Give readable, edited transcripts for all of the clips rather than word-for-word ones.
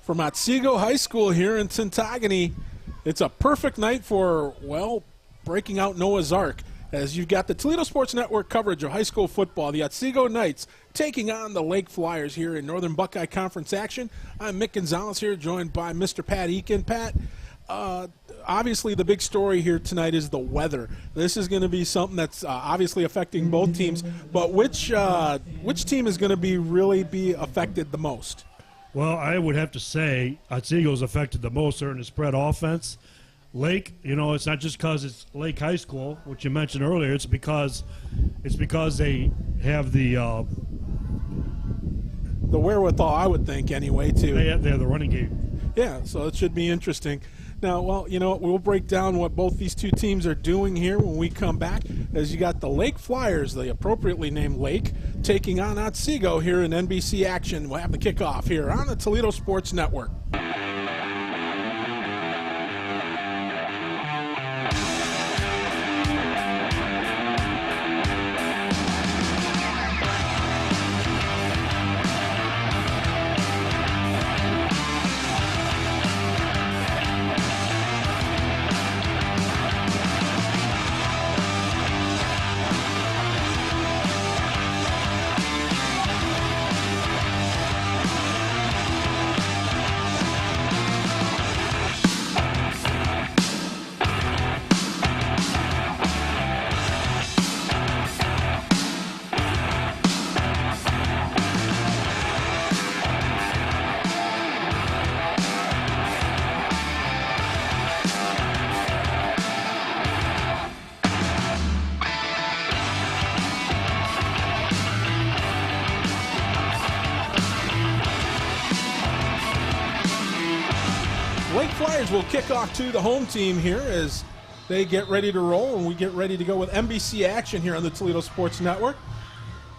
from Otsego High School here in Tintagony. It's a perfect night for, well, breaking out Noah's Ark, as you've got the Toledo Sports Network coverage of high school football. The Otsego Knights taking on the Lake Flyers here in Northern Buckeye Conference action. I'm Mick Gonzalez here, joined by Mr. Pat Eakin. Pat, obviously the big story here tonight is the weather. This is going to be something that's obviously affecting both teams, but which team is going to really be affected the most? Well, I would have to say Otsego's affected the most in the spread offense. Lake, it's not just because it's Lake High School, which you mentioned earlier. It's because they have the wherewithal, I would think, anyway, too. They have the running game. Yeah, so it should be interesting. Now, well, we'll break down what both these two teams are doing here when we come back, as you got the Lake Flyers, the appropriately named Lake, taking on Otsego here in NBC action. We'll have the kickoff here on the Toledo Sports Network. Lake Flyers will kick off to the home team here as they get ready to roll, and we get ready to go with NBC action here on the Toledo Sports Network.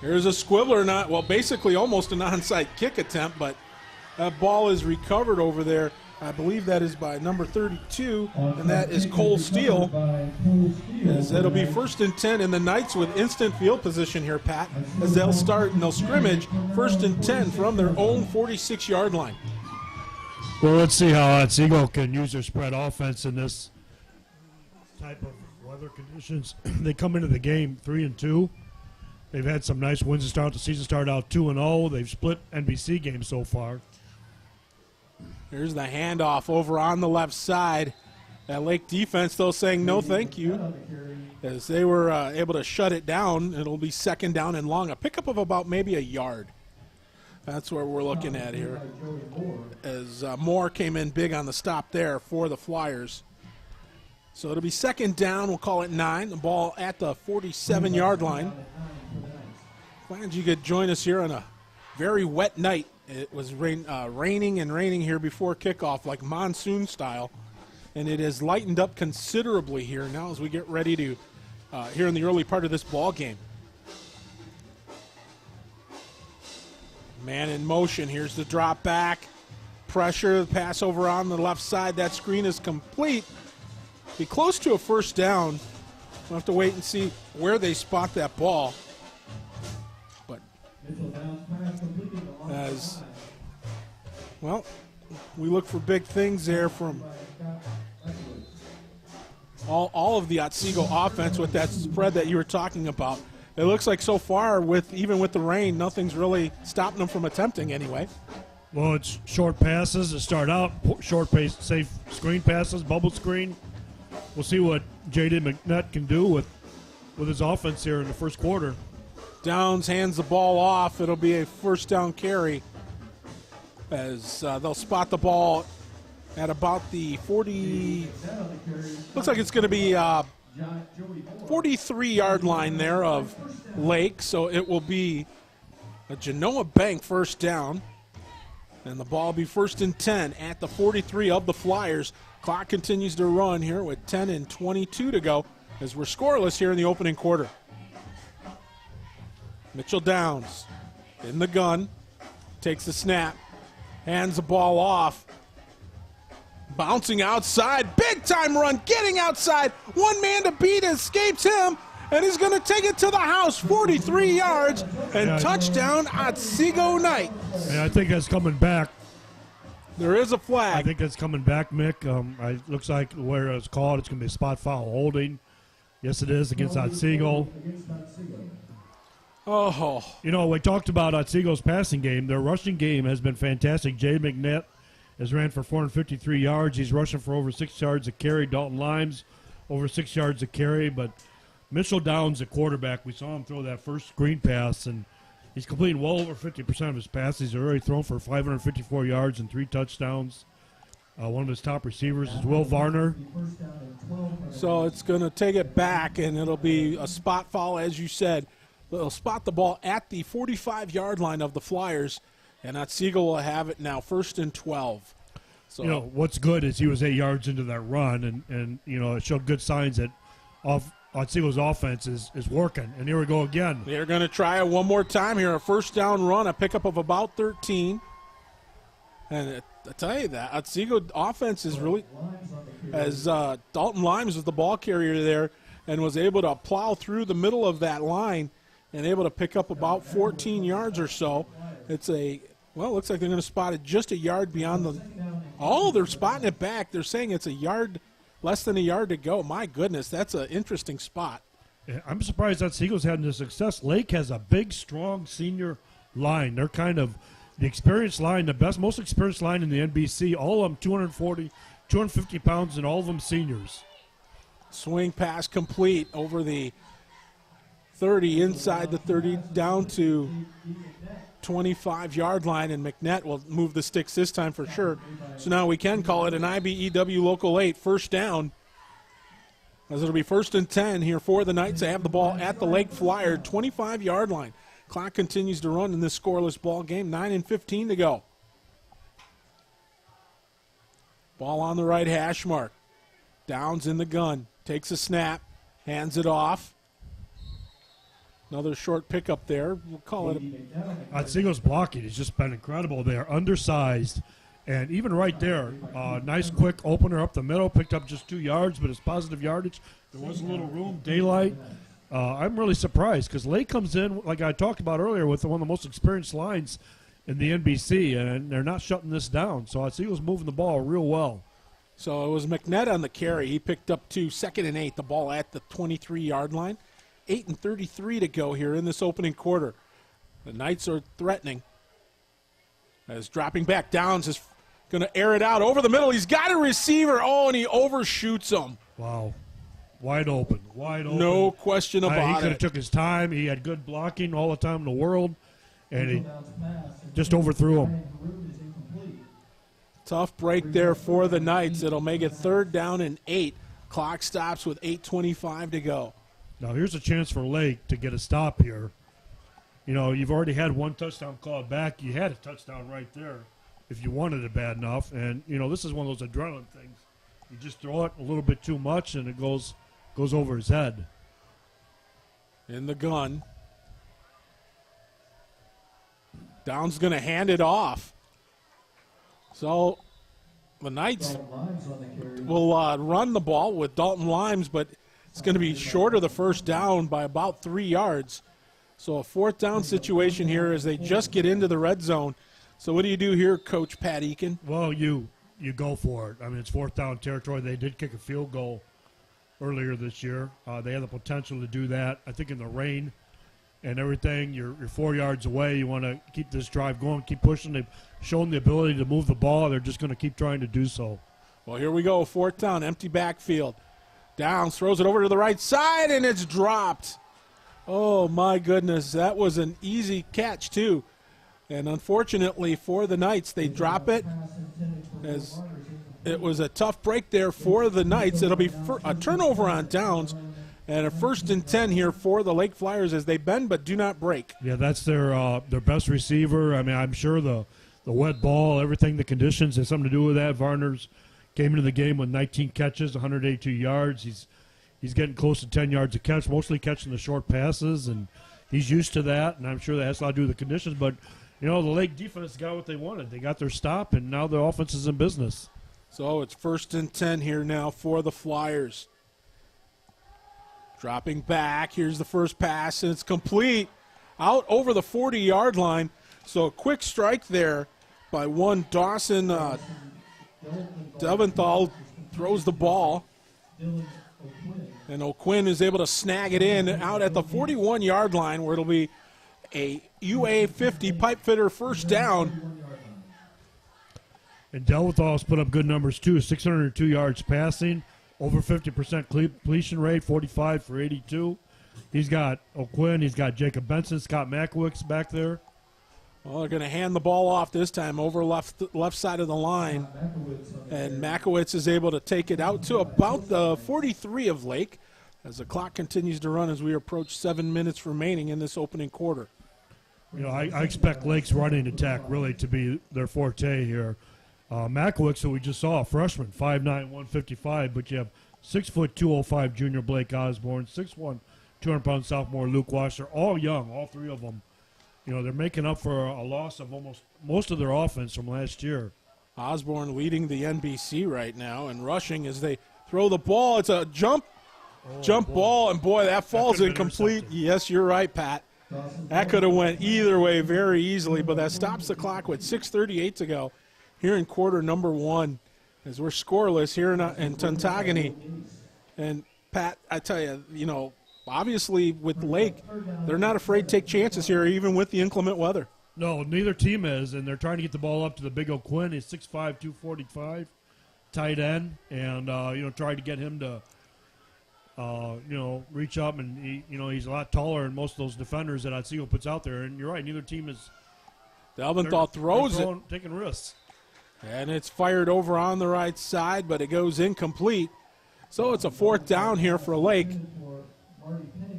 Here's a squibbler, basically almost an onside kick attempt, but that ball is recovered over there. I believe that is by number 32, and that is Cole Steele. As it'll be 1st and 10, and the Knights with instant field position here, Pat, as they'll start and they'll scrimmage 1st and 10 from their own 46-yard line. Well, let's see how Otsego can use their spread offense in this type of weather conditions. They come into the game 3-2. They've had some nice wins to start. The season started out 2-0. They've split NBC games so far. Here's the handoff over on the left side. That Lake defense, though, saying no thank you, as they were able to shut it down. It'll be 2nd down and long, a pickup of about maybe a yard. That's where we're looking at here, as Moore came in big on the stop there for the Flyers. So it'll be 2nd down. We'll call it 9. The ball at the 47-yard line. Glad you could join us here on a very wet night. It was raining and raining here before kickoff, like monsoon style, and it has lightened up considerably here now as we get ready to here in the early part of this ball game. Man in motion. Here's the drop back. Pressure, pass over on the left side. That screen is complete. Be close to a 1st down. We'll have to wait and see where they spot that ball. But as well, we look for big things there from all of the Otsego offense with that spread that you were talking about. It looks like so far, even with the rain, nothing's really stopping them from attempting anyway. Well, it's short passes to start out, short pace, safe screen passes, bubble screen. We'll see what J.D. McNutt can do with his offense here in the first quarter. Downs hands the ball off. It'll be a 1st down carry as they'll spot the ball at about the 40. Looks like it's going to be 43-yard line there of Lake, so it will be a Genoa Bank 1st down, and the ball will be 1st and 10 at the 43 of the Flyers. Clock continues to run here with 10:22 to go as we're scoreless here in the opening quarter. Mitchell Downs in the gun, takes the snap, hands the ball off. Bouncing outside, big time run, getting outside. One man to beat, escapes him, and he's going to take it to the house, 43 yards, and touchdown Otsego Knights. Yeah, I think that's coming back. There is a I flag. think that's coming back, Mick. It looks like where it's called, it's going to be a spot foul holding. Yes, it is against Otsego. Oh, You know, we talked about Otsego's passing game. Their rushing game has been fantastic. Jay McNett has ran for 453 yards. He's rushing for over 6 yards a carry. Dalton Limes over 6 yards a carry. But Mitchell Downs, the quarterback, we saw him throw that first screen pass, and he's completing well over 50% of his passes. He's already thrown for 554 yards and 3 touchdowns. One of his top receivers is Will Varner. so it's going to take it back, and it'll be a spot foul, as you said. They'll spot the ball at the 45-yard line of the Flyers, and Otsego will have it now, 1st and 12. So, You know, what's good is he was 8 yards into that run, and you know, it showed good signs that Otsego's offense is working. And here we go again. they're going to try it one more time here. A first down run, a pickup of about 13. And I tell you that Otsego offense is really, as Dalton Limes was the ball carrier there and was able to plow through the middle of that line and able to pick up about 14 yards or so. It's it looks like they're going to spot it just a yard beyond the. Oh, they're spotting it back. They're saying it's a yard, less than a yard to go. My goodness, that's an interesting spot. Yeah, I'm surprised Otsego's having this success. Lake has a big, strong senior line. They're kind of the experienced line, the most experienced line in the NBC. All of them 240, 250 pounds, and all of them seniors. Swing pass complete over the 30, inside the 30, down to 25-yard line, and McNett will move the sticks this time for sure. So now we can call it an IBEW Local 8 first down, as it'll be 1st and 10 here for the Knights. They have the ball at the Lake Flyer 25-yard line. Clock continues to run in this scoreless ball game. 9:15 to go. Ball on the right hash mark. Downs in the gun. Takes a snap. Hands it off. Another short pickup there. We'll call it Otsego's blocking has just been incredible. They are undersized. And even right there, nice quick opener up the middle. Picked up just 2 yards, but it's positive yardage. There was a little room, daylight. I'm really surprised because Lake comes in, like I talked about earlier, with one of the most experienced lines in the NBC, and they're not shutting this down. So Otsego's moving the ball real well. So it was McNett on the carry. He picked up 2, 2nd and 8, the ball at the 23-yard line. 8:33 to go here in this opening quarter. The Knights are threatening. As dropping back, Downs is going to air it out over the middle. He's got a receiver. Oh, and he overshoots him. Wow. Wide open. No question He about could have it. took his time. He had good blocking all the time in the world, and he just overthrew him. Tough break there for the Knights. It'll make it 3rd down and 8. Clock stops with 8:25 to go. Now here's a chance for Lake to get a stop here. You know, you've already had 1 touchdown called back. You had a touchdown right there if you wanted it bad enough. And, you know, this is one of those adrenaline things. You just throw it a little bit too much, and it goes over his head. In the gun. Downs going to hand it off. So the Knights will run the ball with Dalton Limes, but it's going to be short of the first down by about 3 yards. So a 4th down situation here as they just get into the red zone. So what do you do here, Coach Pat Eakin? Well, you go for it. I mean, it's 4th down territory. They did kick a field goal earlier this year. They have the potential to do that. I think in the rain and everything, you're 4 yards away. You want to keep this drive going, keep pushing. They've shown the ability to move the ball. They're just going to keep trying to do so. Well, here we go, 4th down, empty backfield. Downs throws it over to the right side, and it's dropped. Oh, my goodness. That was an easy catch, too. And unfortunately for the Knights, they drop it. As it was a tough break there for the Knights. It'll be a turnover on downs and a 1st and 10 here for the Lake Flyers as they bend but do not break. Yeah, that's their best receiver. I mean, I'm sure the wet ball, everything, the conditions has something to do with that. Varner's came into the game with 19 catches, 182 yards. He's getting close to 10 yards a catch, mostly catching the short passes, and he's used to that, and I'm sure that has a lot to do with the conditions. But, you know, the Lake defense got what they wanted. They got their stop, and now their offense is in business. So it's 1st and 10 here now for the Flyers. Dropping back, here's the first pass, and it's complete out over the 40-yard line. So a quick strike there by one. Dawson Deventhal throws the ball. And O'Quinn is able to snag it in out at the 41-yard line where it'll be a UA 50 pipe fitter first down. And Delwithal's put up good numbers too, 602 yards passing, over 50% completion rate, 45 for 82. He's got O'Quinn, he's got Jacob Benson, Scott Makowicz back there. Well, they're going to hand the ball off this time over left side of the line. And Makowicz is able to take it out to about the 43 of Lake as the clock continues to run as we approach 7 minutes remaining in this opening quarter. You know, I expect Lake's running attack really to be their forte here. Makowicz, who we just saw, a freshman, 5'9", 155, but you have 6', 205 junior Blake Osborne, 6'1", 200-pound sophomore Luke Washer, all young, all three of them. You know, they're making up for a loss of almost most of their offense from last year. Osborne leading the NBC right now and rushing as they throw the ball. It's a jump ball, and boy, that falls incomplete. Yes, you're right, Pat. That could have went either way very easily, but that stops the clock with 6:38 to go here in quarter number one as we're scoreless here in Tuntagony. And, Pat, I tell you, you know, obviously with Lake, they're not afraid to take chances here even with the inclement weather. No, neither team is, and they're trying to get the ball up to the big O'Quinn. He's 6'5", 245, tight end, and, you know, trying to get him to, you know, reach up. And, he's a lot taller than most of those defenders that Otsego puts out there. And you're right, neither team is. Delventhal throws it. Taking risks. And it's fired over on the right side, but it goes incomplete. So it's a fourth down here for Lake.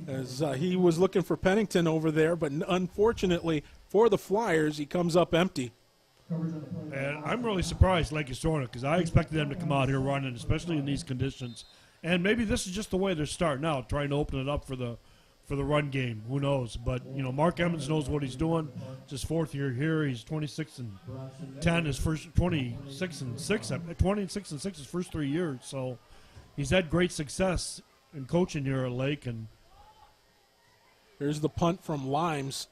As he was looking for Pennington over there, but unfortunately for the Flyers, he comes up empty. And I'm really surprised Lake is throwing it because I expected them to come out here running, especially in these conditions. And maybe this is just the way they're starting out, trying to open it up for the run game. Who knows? But, you know, Mark Emmons knows what he's doing. It's his fourth year here. He's 26-10, his first 26-6 his first 3 years. So he's had great success in coaching here at Lake. And here's the punt from Limes.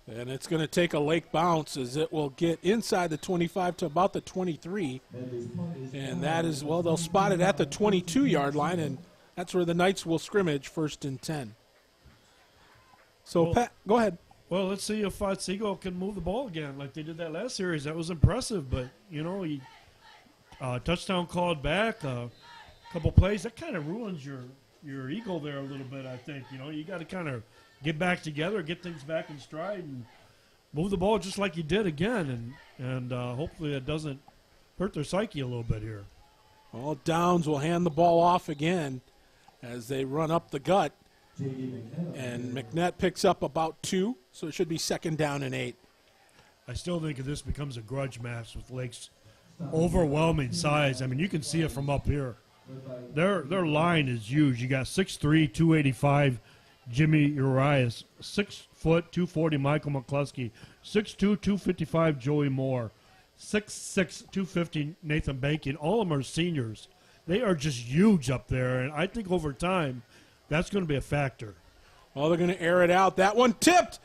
And it's going to take a Lake bounce as it will get inside the 25 to about the 23. And that is, well, they'll spot it at the 22-yard line, and that's where the Knights will scrimmage, 1st and 10. So, well, Pat, go ahead. Well, let's see if Otsego can move the ball again like they did that last series. That was impressive, but, you know, he touchdown called back, a couple plays. That kind of ruins your ego there a little bit, I think. You know, you got to kind of get back together, get things back in stride, and move the ball just like you did again. And hopefully it doesn't hurt their psyche a little bit here. Well, Downs will hand the ball off again as they run up the gut. And McNett picks up about 2, so it should be 2nd down and 8. I still think if this becomes a grudge match with Lake's overwhelming size. I mean, you can see it from up here. Their line is huge. You got 6'3", 285 Jimmy Urias, 6', 240 Michael McCluskey, 6'2", 255 Joey Moore, 6'6", 250 Nathan Banking. All of them are seniors. They are just huge up there, and I think over time that's going to be a factor. Well, they're going to air it out. That one tipped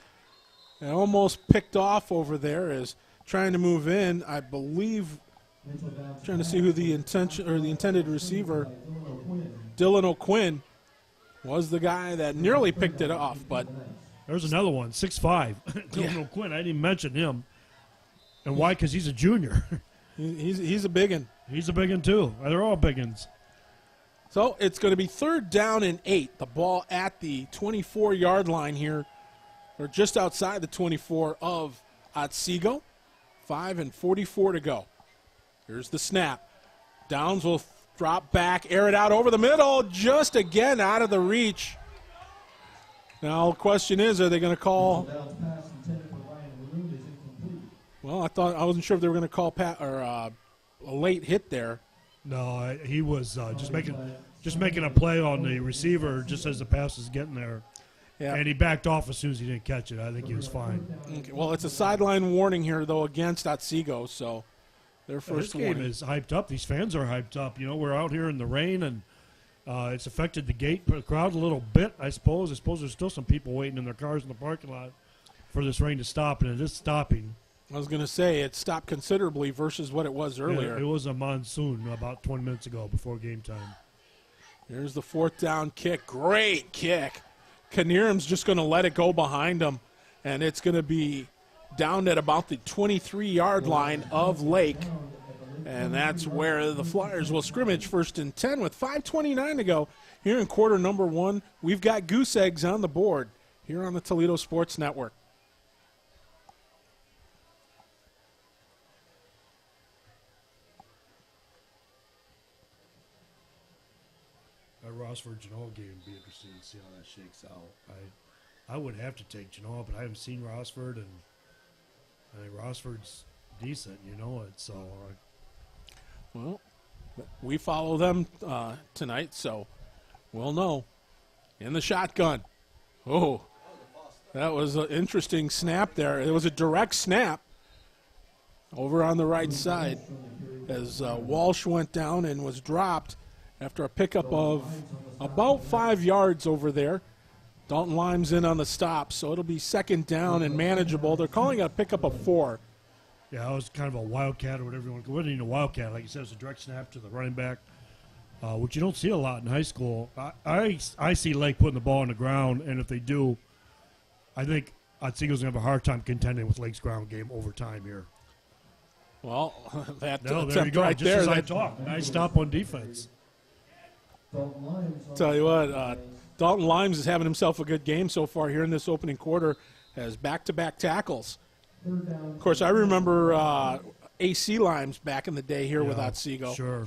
and almost picked off over there as trying to move in. I believe, trying to see who the intended receiver, Dylan O'Quinn, was the guy that nearly picked it off. But there's another one, 6'5", Dylan O'Quinn. I didn't even mention him. And why? Because he's a junior. He's a big one. He's a big one, too. They're all big ones. So it's going to be 3rd down and 8. The ball at the 24-yard line here, or just outside the 24 of Otsego. 5:44 to go. Here's the snap. Downs will drop back, air it out over the middle, just again out of the reach. Now the question is, are they going to call? Well, I wasn't sure if they were going to call a late hit there. No, he was just making a play on the receiver just as the pass was getting there. Yeah. And he backed off as soon as he didn't catch it. I think he was fine. Okay. Well, it's a sideline warning here, though, against Otsego, so their first this game is hyped up. These fans are hyped up. You know, we're out here in the rain, and it's affected the crowd a little bit, I suppose. I suppose there's still some people waiting in their cars in the parking lot for this rain to stop, and it is stopping. I was going to say it stopped considerably versus what it was earlier. Yeah, it was a monsoon about 20 minutes ago before game time. Here's the 4th down kick. Great kick. Knierim's just going to let it go behind him, and it's going to be down at about the 23-yard line of Lake. And that's where the Flyers will scrimmage 1st and 10 with 5:29 to go. Here in quarter number 1, we've got goose eggs on the board here on the Toledo Sports Network. That Rossford-Genoa game would be interesting to see how that shakes out. I would have to take Genoa, but I haven't seen Rossford, and I think Rossford's decent, you know it. So, Well, we follow them tonight, so we'll know. In the shotgun. Oh, that was an interesting snap there. It was a direct snap over on the right side as Walsh went down and was dropped after a pickup of about 5 yards over there. Dalton Limes in on the stop, so it'll be 2nd down and manageable. They're calling it a pickup of 4. yeah, it was kind of a wildcat or whatever you want to call it. It wasn't even a wildcat. Like you said, it was a direct snap to the running back, which you don't see a lot in high school. I see Lake putting the ball on the ground, and if they do, I think Otsego's going to have a hard time contending with Lake's ground game over time here. Well, that No, there you attempt go. right Just there. as I That, talk. Nice stop on defense. tell you what, Dalton Limes is having himself a good game so far here in this opening quarter as back-to-back tackles. Of course, I remember AC Limes back in the day here with Otsego. Sure.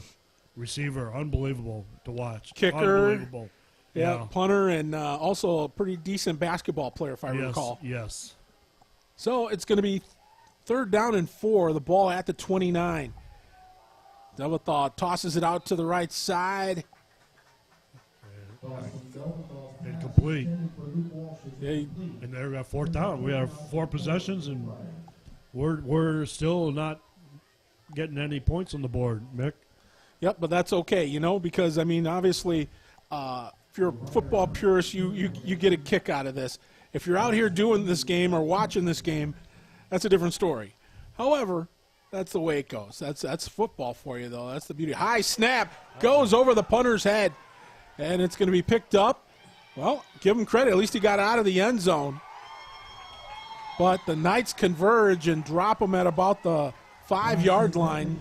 Receiver, unbelievable to watch. Kicker. Unbelievable. Yeah, punter, and also a pretty decent basketball player, if I recall. Yes. So it's going to be 3rd down and 4, the ball at the 29. Devathaw tosses it out to the right side. Incomplete. Yeah, And there we got 4th down. We have 4 possessions, and we're still not getting any points on the board, Mick. yep, but that's okay, you know, because, I mean, obviously, if you're a football purist, you get a kick out of this. If you're out here doing this game or watching this game, that's a different story. However, that's the way it goes. That's football for you, though. That's the beauty. High snap goes over the punter's head, and it's going to be picked up. Well, give him credit. At least he got out of the end zone. But the Knights converge and drop him at about the 5-yard line.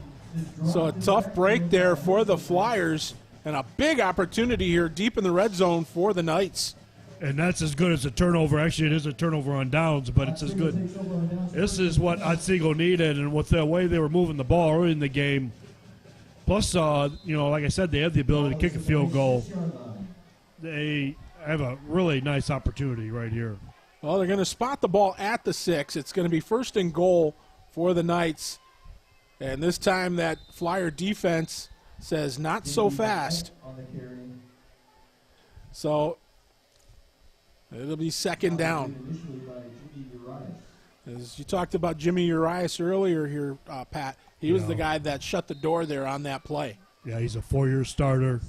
So a tough break there for the Flyers, and a big opportunity here deep in the red zone for the Knights. And that's as good as a turnover. Actually, it is a turnover on downs, but it's as good. This is what Otsego needed, and with the way they were moving the ball early in the game, plus, like I said, they have the ability to kick a field goal. They have a really nice opportunity right here. Well, they're going to spot the ball at the 6. It's going to be 1st and goal for the Knights. And this time that Flyer defense says not so fast. So it'll be 2nd down. As you talked about Jimmy Urias earlier here, Pat, he was the guy that shut the door there on that play. Yeah, he's a 4-year starter.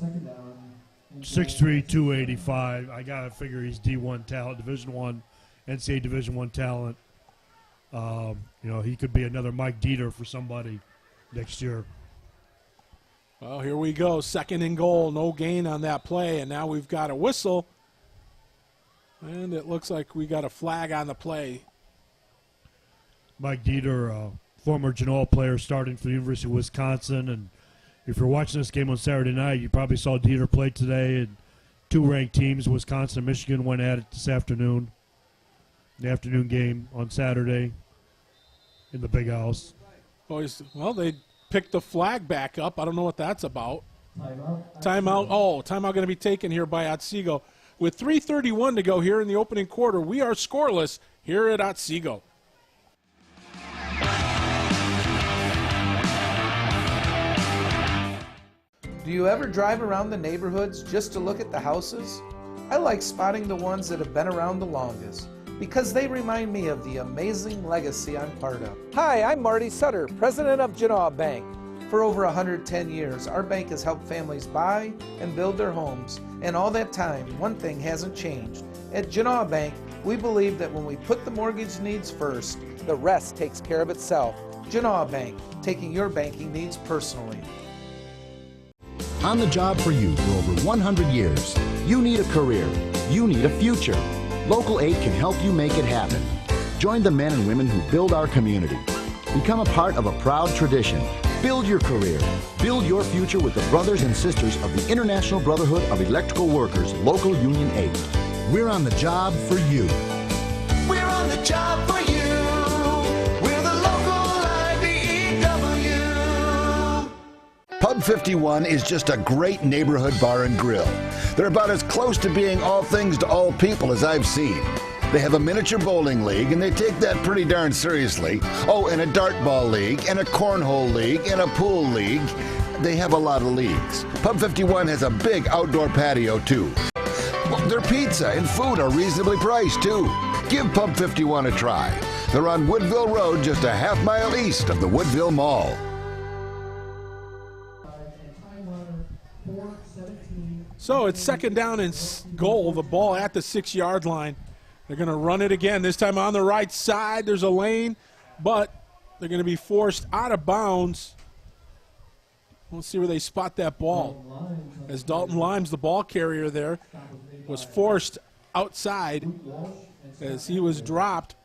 6'3", 285. I got to figure he's D1 talent, Division I, NCAA Division I talent. He could be another Mike Dieter for somebody next year. Well, here we go. 2nd and goal. No gain on that play. And now we've got a whistle. And it looks like we got a flag on the play. Mike Dieter, former Genoa player starting for the University of Wisconsin. And if you're watching this game on Saturday night, you probably saw Dieter play today. And 2 ranked teams, Wisconsin and Michigan, went at it this afternoon. The afternoon game on Saturday in the Big House. Well, they picked the flag back up. I don't know what that's about. Timeout. Oh, timeout going to be taken here by Otsego. With 3:31 to go here in the opening quarter, we are scoreless here at Otsego. Do you ever drive around the neighborhoods just to look at the houses? I like spotting the ones that have been around the longest, because they remind me of the amazing legacy I'm part of. Hi, I'm Marty Sutter, president of Genoa Bank. For over 110 years, our bank has helped families buy and build their homes, and all that time, one thing hasn't changed. At Genoa Bank, we believe that when we put the mortgage needs first, The rest takes care of itself. Genoa Bank, taking your banking needs personally. On the job for you for over 100 years. You need a career. You need a future. Local 8 can help you make it happen. Join the men and women who build our community. Become a part of a proud tradition. Build your career. Build your future with the brothers and sisters of the International Brotherhood of Electrical Workers, Local Union 8. We're on the job for you. We're on the job for you. We're the local IBEW. Pub 51 is just a great neighborhood bar and grill. They're about as close to being all things to all people as I've seen. They have a miniature bowling league, and they take that pretty darn seriously. Oh, and a dartball league, and a cornhole league, and a pool league. They have a lot of leagues. Pub 51 has a big outdoor patio, too. Well, their pizza and food are reasonably priced, too. Give Pub 51 a try. They're on Woodville Road, just a half-mile east of the Woodville Mall. So it's second down and goal. The ball at the 6-yard line. They're going to run it again. This time on the right side. There's a lane, but they're going to be forced out of bounds. We'll see where they spot that ball. As Dalton Limes, the ball carrier there, was forced outside as he was dropped.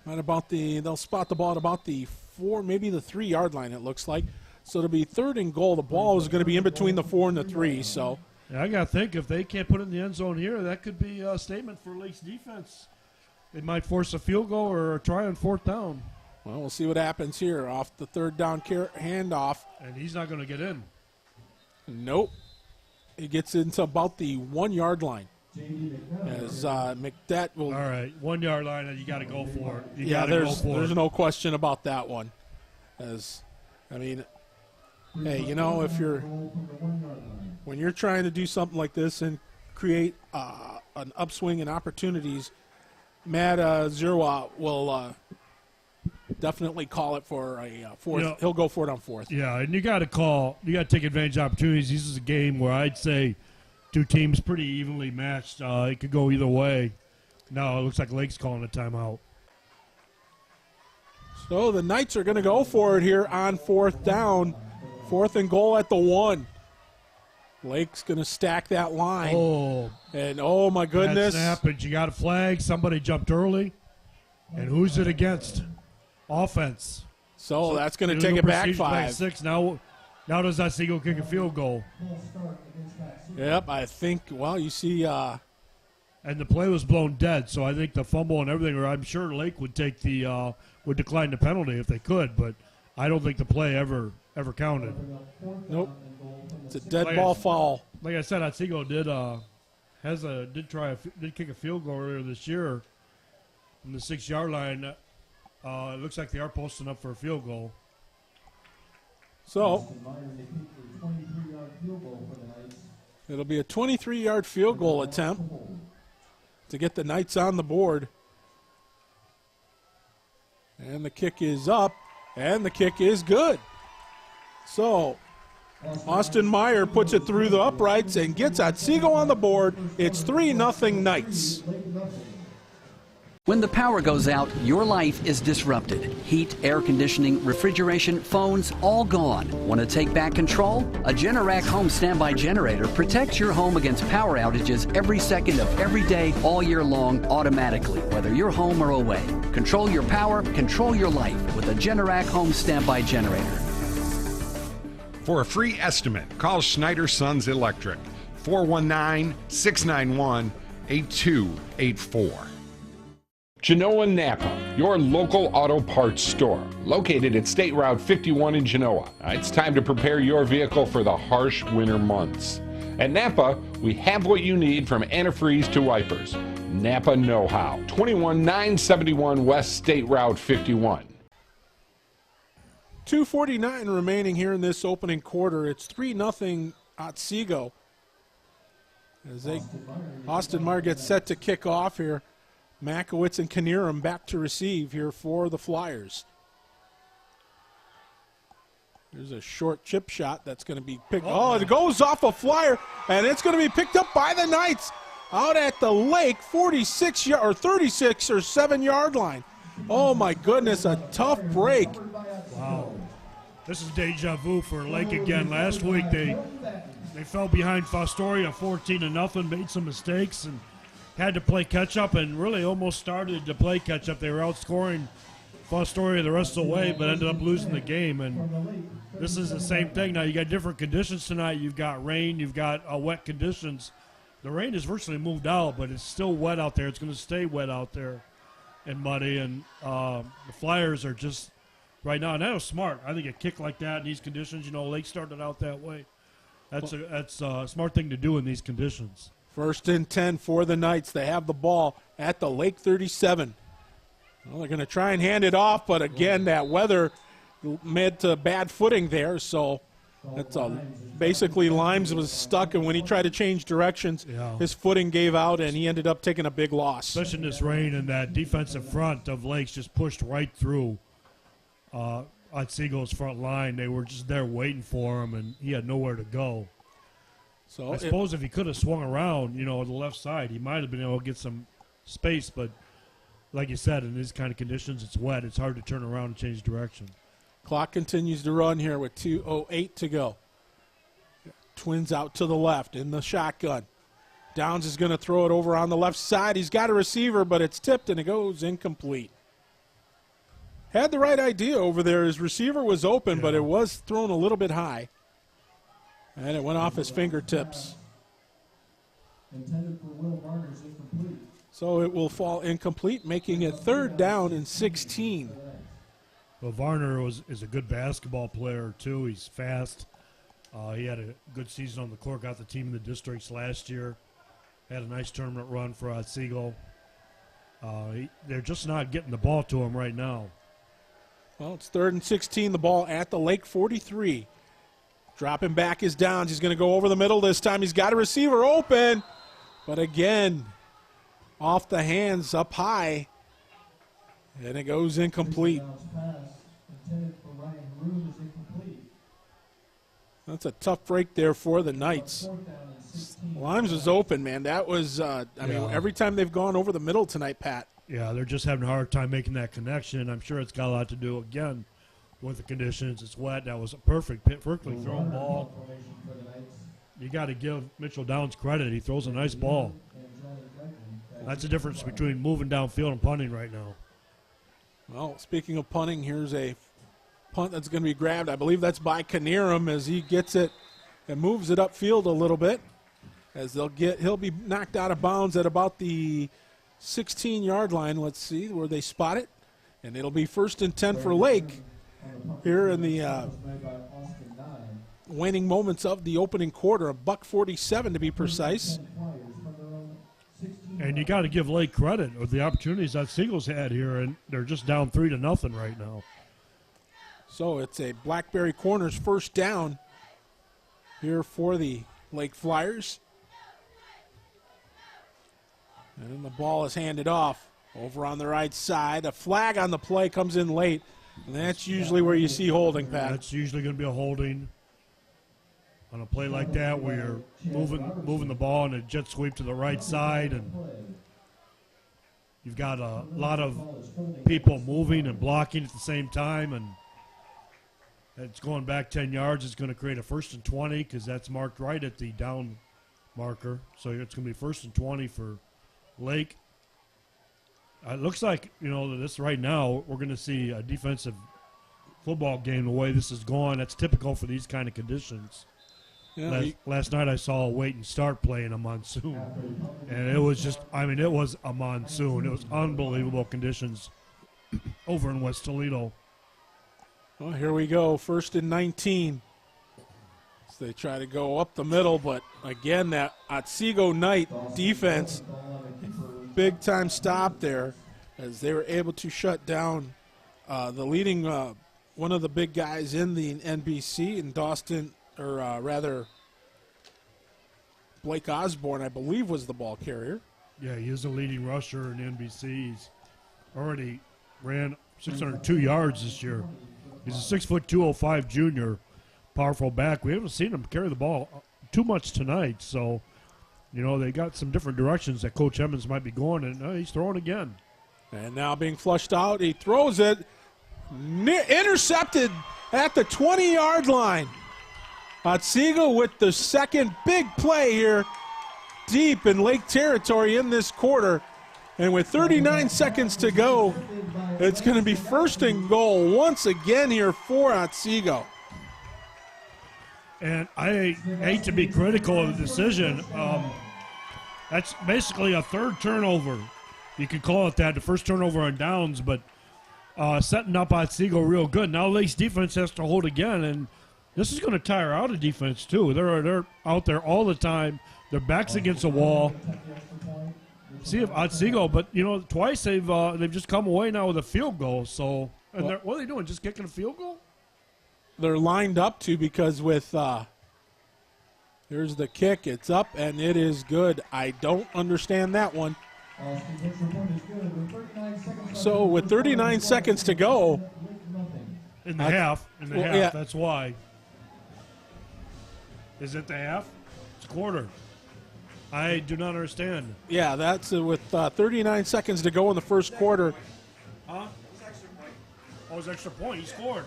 They'll spot the ball at about the 4, maybe the 3-yard line, it looks like. So it'll be third and goal. The ball is going to be in between the 4 and the 3. So. Yeah, I got to think if they can't put it in the end zone here, that could be a statement for Lake's defense. They might force a field goal or a try on 4th down. Well, we'll see what happens here off the 3rd down handoff. And he's not going to get in. Nope. He gets into about the 1-yard line. As McDett will. All right, 1-yard line, and you got to go for it. There's no question about that one. Hey, when you're trying to do something like this and create an upswing in opportunities, Matt Zerwa will definitely call it for a 4th. He'll go for it on 4th. Yeah, and you got to take advantage of opportunities. This is a game where I'd say two teams pretty evenly matched. It could go either way. No, it looks like Lake's calling a timeout. So the Knights are going to go for it here on 4th down. 4th and goal at the 1. Lake's going to stack that line. Oh. And, oh, my goodness. That happened. You got a flag. Somebody jumped early. And who's it against? Offense. So that's going to take it back 5. 6. Now does Otsego kick a field goal? Yep, I think, you see. And the play was blown dead, so I think the fumble and everything, or I'm sure Lake would take would decline the penalty if they could, but I don't think the play ever counted. Nope. It's a dead ball foul. Like I said, Otsego did kick a field goal earlier this year from the 6-yard line. It looks like they are posting up for a field goal. So it'll be a 23-yard field goal attempt to get the Knights on the board. And the kick is up, and the kick is good. So Austin Meyer puts it through the uprights and gets Otsego on the board. It's 3-0 Knights. When the power goes out, your life is disrupted. Heat, air conditioning, refrigeration, phones, all gone. Want to take back control? A Generac home standby generator protects your home against power outages every second of every day, all year long, automatically, whether you're home or away. Control your power, control your life with a Generac home standby generator. For a free estimate, call Schneider Sons Electric, 419-691-8284. Genoa Napa, your local auto parts store, located at State Route 51 in Genoa. It's time to prepare your vehicle for the harsh winter months. At Napa, we have what you need from antifreeze to wipers. Napa know-how, 21971 West State Route 51. 2:49 remaining here in this opening quarter. It's 3-0 Otsego. As Austin Meyer gets set to kick off here. Makowitz and Knierim back to receive here for the Flyers. There's a short chip shot that's going to be picked. Oh, it goes off a Flyer, and it's going to be picked up by the Knights out at the Lake 36 or 7 yard line. Oh my goodness, a tough break. Wow. This is deja vu for Lake again. Last week they fell behind Fostoria 14-0, made some mistakes and had to play catch up, and really almost started to play catch up. They were outscoring Fostoria the rest of the way, but ended up losing the game. And this is the same thing. Now you got different conditions tonight. You've got rain, you've got wet conditions. The rain has virtually moved out, but it's still wet out there. It's going to stay wet out there and muddy. And the Flyers are just right now, and that was smart. I think a kick like that in these conditions, Lake started out that way. That's a smart thing to do in these conditions. 1st and 10 for the Knights. They have the ball at the Lake 37. Well, they're going to try and hand it off, but again, that weather made bad footing there. So that's basically Limes was stuck, and when he tried to change directions, his footing gave out, and he ended up taking a big loss. Especially in this rain, and that defensive front of Lakes just pushed right through Otsego's front line. They were just there waiting for him, and he had nowhere to go. So I suppose if he could have swung around, to the left side, he might have been able to get some space. But like you said, in these kind of conditions, it's wet. It's hard to turn around and change direction. Clock continues to run here with 2:08 to go. Twins out to the left in the shotgun. Downs is going to throw it over on the left side. He's got a receiver, but it's tipped and it goes incomplete. Had the right idea over there. His receiver was open, but it was thrown a little bit high. And it went off his fingertips. Intended for Will Varner's incomplete. So it will fall incomplete, making it 3rd down and 16. Well, Varner is a good basketball player, too. He's fast. He had a good season on the court, got the team in the districts last year. Had a nice tournament run for Otsego. They're just not getting the ball to him right now. Well, it's 3rd and 16, the ball at the Lake 43. Dropping back is Downs. He's going to go over the middle this time. He's got a receiver open. But again, off the hands, up high. And it goes incomplete. That's a tough break there for the Knights. Limes was open, man. That was, I mean, every time they've gone over the middle tonight, Pat. Yeah, they're just having a hard time making that connection. I'm sure it's got a lot to do, again, with the conditions. It's wet. That was a perfectly thrown ball. You got to give Mitchell Downs credit. He throws a nice ball. That's the difference between moving downfield and punting right now. Well, speaking of punting, here's a punt that's going to be grabbed. I believe that's by Knierim as he gets it and moves it upfield a little bit. As he'll be knocked out of bounds at about the 16-yard line. Let's see where they spot it. And it'll be 1st and 10 for Lake here in the waning moments of the opening quarter. $1:47 to be precise. And you got to give Lake credit with the opportunities that Seagulls had here, and they're just down 3-0 right now. So it's a Blackberry Corners 1st down here for the Lake Flyers. And the ball is handed off over on the right side. A flag on the play comes in late, and that's usually where you see holding, Pat. That's usually going to be a holding on a play like that where you're moving the ball and a jet sweep to the right side, and you've got a lot of people moving and blocking at the same time, and it's going back 10 yards. It's going to create a 1st and 20 because that's marked right at the down marker. So it's going to be 1st and 20 for Lake. It looks like, this right now, we're going to see a defensive football game the way this is going. That's typical for these kind of conditions. Yeah, last night I saw a wait and start play in a monsoon. And it was it was a monsoon. It was unbelievable conditions over in West Toledo. Well, here we go, 1st and 19. So they try to go up the middle, but again, that Otsego Knight defense, big time stop there as they were able to shut down the leading, one of the big guys in the NBC, and Blake Osborne, I believe, was the ball carrier. Yeah, he is the leading rusher in NBC. He's already ran 602 yards this year. He's a 6'2", 205 junior, powerful back. We haven't seen him carry the ball too much tonight, so they got some different directions that Coach Emmons might be going, and he's throwing again. And now being flushed out, he throws it, intercepted at the 20-yard line. Otsego with the second big play here deep in Lake territory in this quarter. And with 39 seconds to go, it's going to be first and goal once again here for Otsego. And I hate to be critical of the decision. That's basically a third turnover. You could call it that, the first turnover on downs, but setting up Otsego real good. Now Lake's defense has to hold again, and this is going to tire out a defense too. They're out there all the time. Their backs against the wall. See if Otsego, but twice they've just come away now with a field goal. So, and what are they doing? Just kicking a field goal? They're lined up to, because with here's the kick. It's up and it is good. I don't understand that one. So with 39 seconds to go, in the half, yeah. That's why. Is it the half? It's a quarter. I do not understand. Yeah, that's with 39 seconds to go in the first quarter. Huh? Oh, it was extra point. He scored.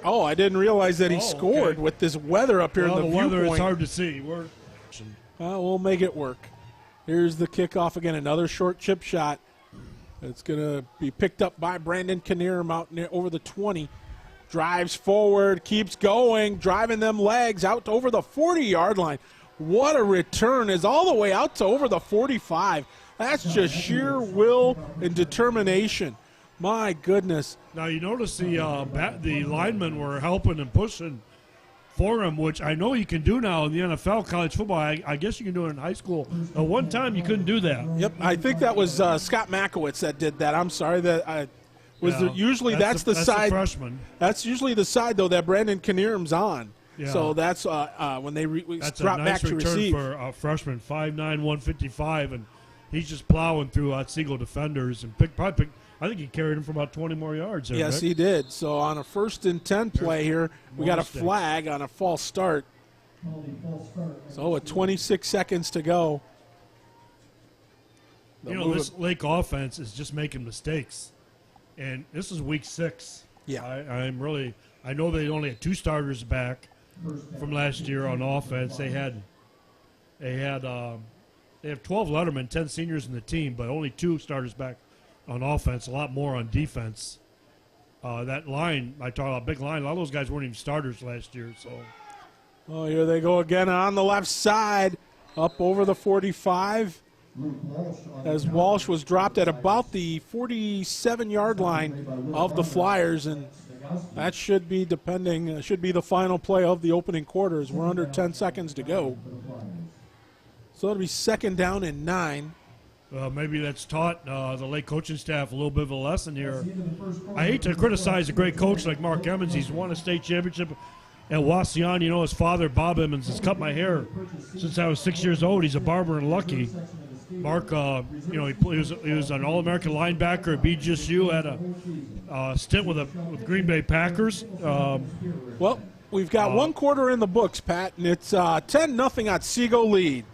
Oh, I didn't realize that he scored with this weather up here in the weather viewpoint. is hard to see. We'll make it work. Here's the kickoff again, another short chip shot. It's going to be picked up by Brandon Knierim out near over the 20. Drives forward, keeps going, driving them legs out to over the 40-yard line. What a return, is all the way out to over the 45. That's just sheer will and determination. My goodness. Now you notice the linemen were helping and pushing for him, which I know you can do now in the NFL, college football. I guess you can do it in high school. At one time you couldn't do that. Yep, I think that was Scott Makowitz that did that. I'm sorry that usually that's the side. Freshman. That's usually the side though that Brandon Knierim's on. Yeah. So that's when they drop back to receive. For a freshman, 5'9", 155, and he's just plowing through Otsego defenders and I think he carried him for about 20 more yards. There, yes, Rick. he did. So on a 1st and 10 play here, we got a flag on a false start. So with 26 seconds to go. This Lake offense is just making mistakes, and this is week 6. Yeah, I know they only had 2 starters back from last year on offense. They have 12 lettermen, 10 seniors in the team, but only 2 starters back on offense, a lot more on defense. That line, I talk about big line, a lot of those guys weren't even starters last year. So, oh, here they go again on the left side, up over the 45. As Walsh was dropped at about the 47-yard line of the Flyers, and that should be should be the final play of the opening quarter as we're under 10 seconds to go. So it'll be 2nd down and 9. Maybe that's taught the Lake coaching staff a little bit of a lesson here. I hate to criticize a great coach like Mark Emmons. He's won a state championship at Wasion. His father, Bob Emmons, has cut my hair since I was 6 years old. He's a barber in Lucky. Mark, he was an All-American linebacker at BGSU, had a stint with Green Bay Packers. Well, we've got 1 quarter in the books, Pat, and it's 10-0 Otsego lead.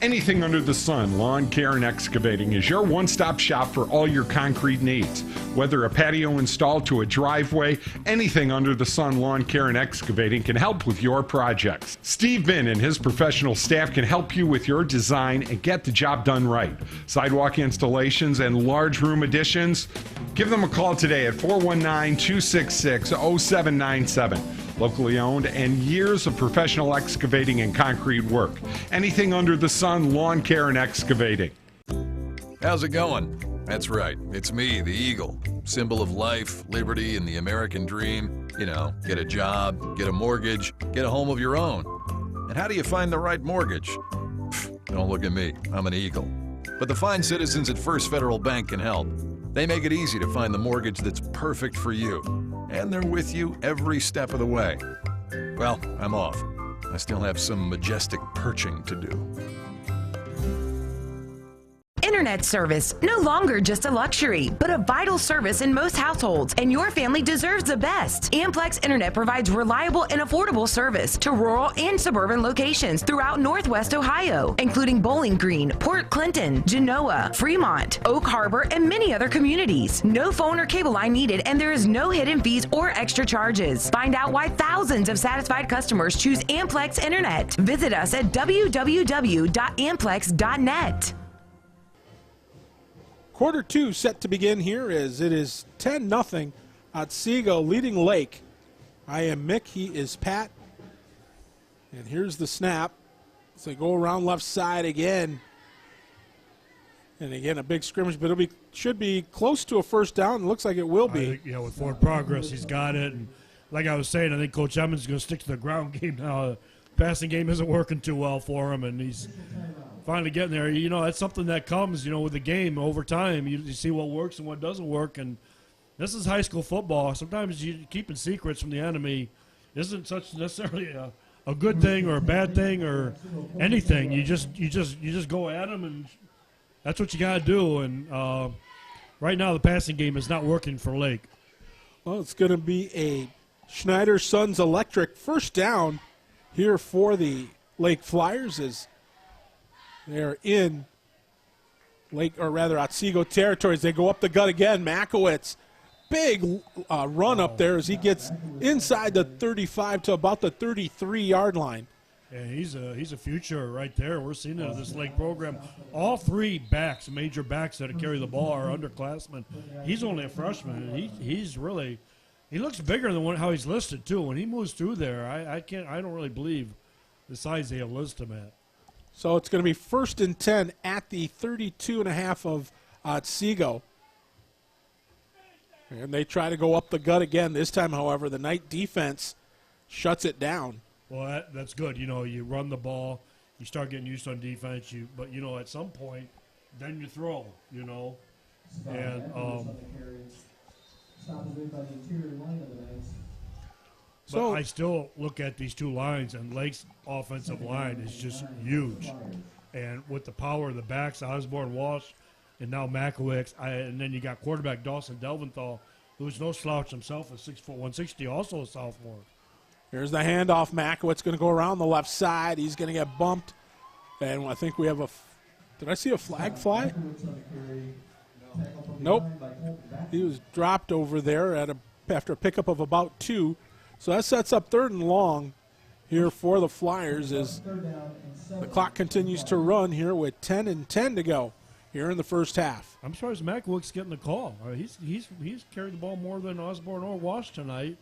Anything under the sun, Lawn Care and Excavating is your one-stop shop for all your concrete needs. Whether a patio install to a driveway, anything under the sun, Lawn Care and Excavating can help with your projects. Steve Vinn and his professional staff can help you with your design and get the job done right. Sidewalk installations and large room additions? Give them a call today at 419-266-0797. Locally owned and years of professional excavating and concrete work. Anything under the sun, Lawn Care and Excavating. How's it going? That's right, it's me, the Eagle. Symbol of life, liberty, and the American dream. Get a job, get a mortgage, get a home of your own. And how do you find the right mortgage? Don't look at me, I'm an Eagle. But the fine citizens at First Federal Bank can help. They make it easy to find the mortgage that's perfect for you. And they're with you every step of the way. Well, I'm off. I still have some majestic perching to do. Internet service, no longer just a luxury, but a vital service in most households, and your family deserves the best. Amplex Internet provides reliable and affordable service to rural and suburban locations throughout Northwest Ohio, including Bowling Green, Port Clinton, Genoa, Fremont, Oak Harbor, and many other communities. No phone or cable line needed, and there is no hidden fees or extra charges. Find out why thousands of satisfied customers choose Amplex Internet. Visit us at www.amplex.net. Quarter 2 set to begin here as it is 10-0. Otsego leading Lake. I am Mick, he is Pat. And here's the snap. So they go around left side again. And again, a big scrimmage, but should be close to a first down. It looks like it will be. I think, yeah, with forward progress, he's got it. And like I was saying, I think Coach Emmons is going to stick to the ground game now. The passing game isn't working too well for him, and he's finally getting there. You know, that's something that comes, with the game over time. You see what works and what doesn't work, and this is high school football. Sometimes keeping secrets from the enemy isn't such necessarily a good thing or a bad thing or anything. You just go at them, and that's what you got to do. And right now, the passing game is not working for Lake. Well, it's going to be a Schneider Sons Electric first down here for the Lake Flyers as they're in Otsego territories. They go up the gut again. Makowitz, big run up there as he gets inside the 35 to about the 33-yard line. Yeah, he's a future right there. We're seeing it in this Lake program. All three backs, major backs that carry the ball, are underclassmen. He's only a freshman, and he looks bigger than how he's listed too. When he moves through there, I don't really believe the size they have listed him at. So it's going to be 1st and 10 at the 32.5 of Otsego. And they try to go up the gut again. This time, however, the Knight defense shuts it down. Well, that's good. You run the ball, you start getting used on defense. But at some point, then you throw. And but I still look at these two lines, and Lake's offensive line is just huge. And with the power of the backs, Osborne, Walsh, and now Makowicz, and then you got quarterback Dawson Delventhal, who's no slouch himself at 6'1", 160, also a sophomore. Here's the handoff. Makowitz going to go around the left side. He's going to get bumped. And I think we have did I see a flag fly? Nope. He was dropped over there after a pickup of about 2. So that sets up 3rd and long here for the Flyers as the clock continues to run here with 10 and 10 to go here in the first half. I'm surprised Makowicz's getting the call. He's carried the ball more than Osborne or Walsh tonight.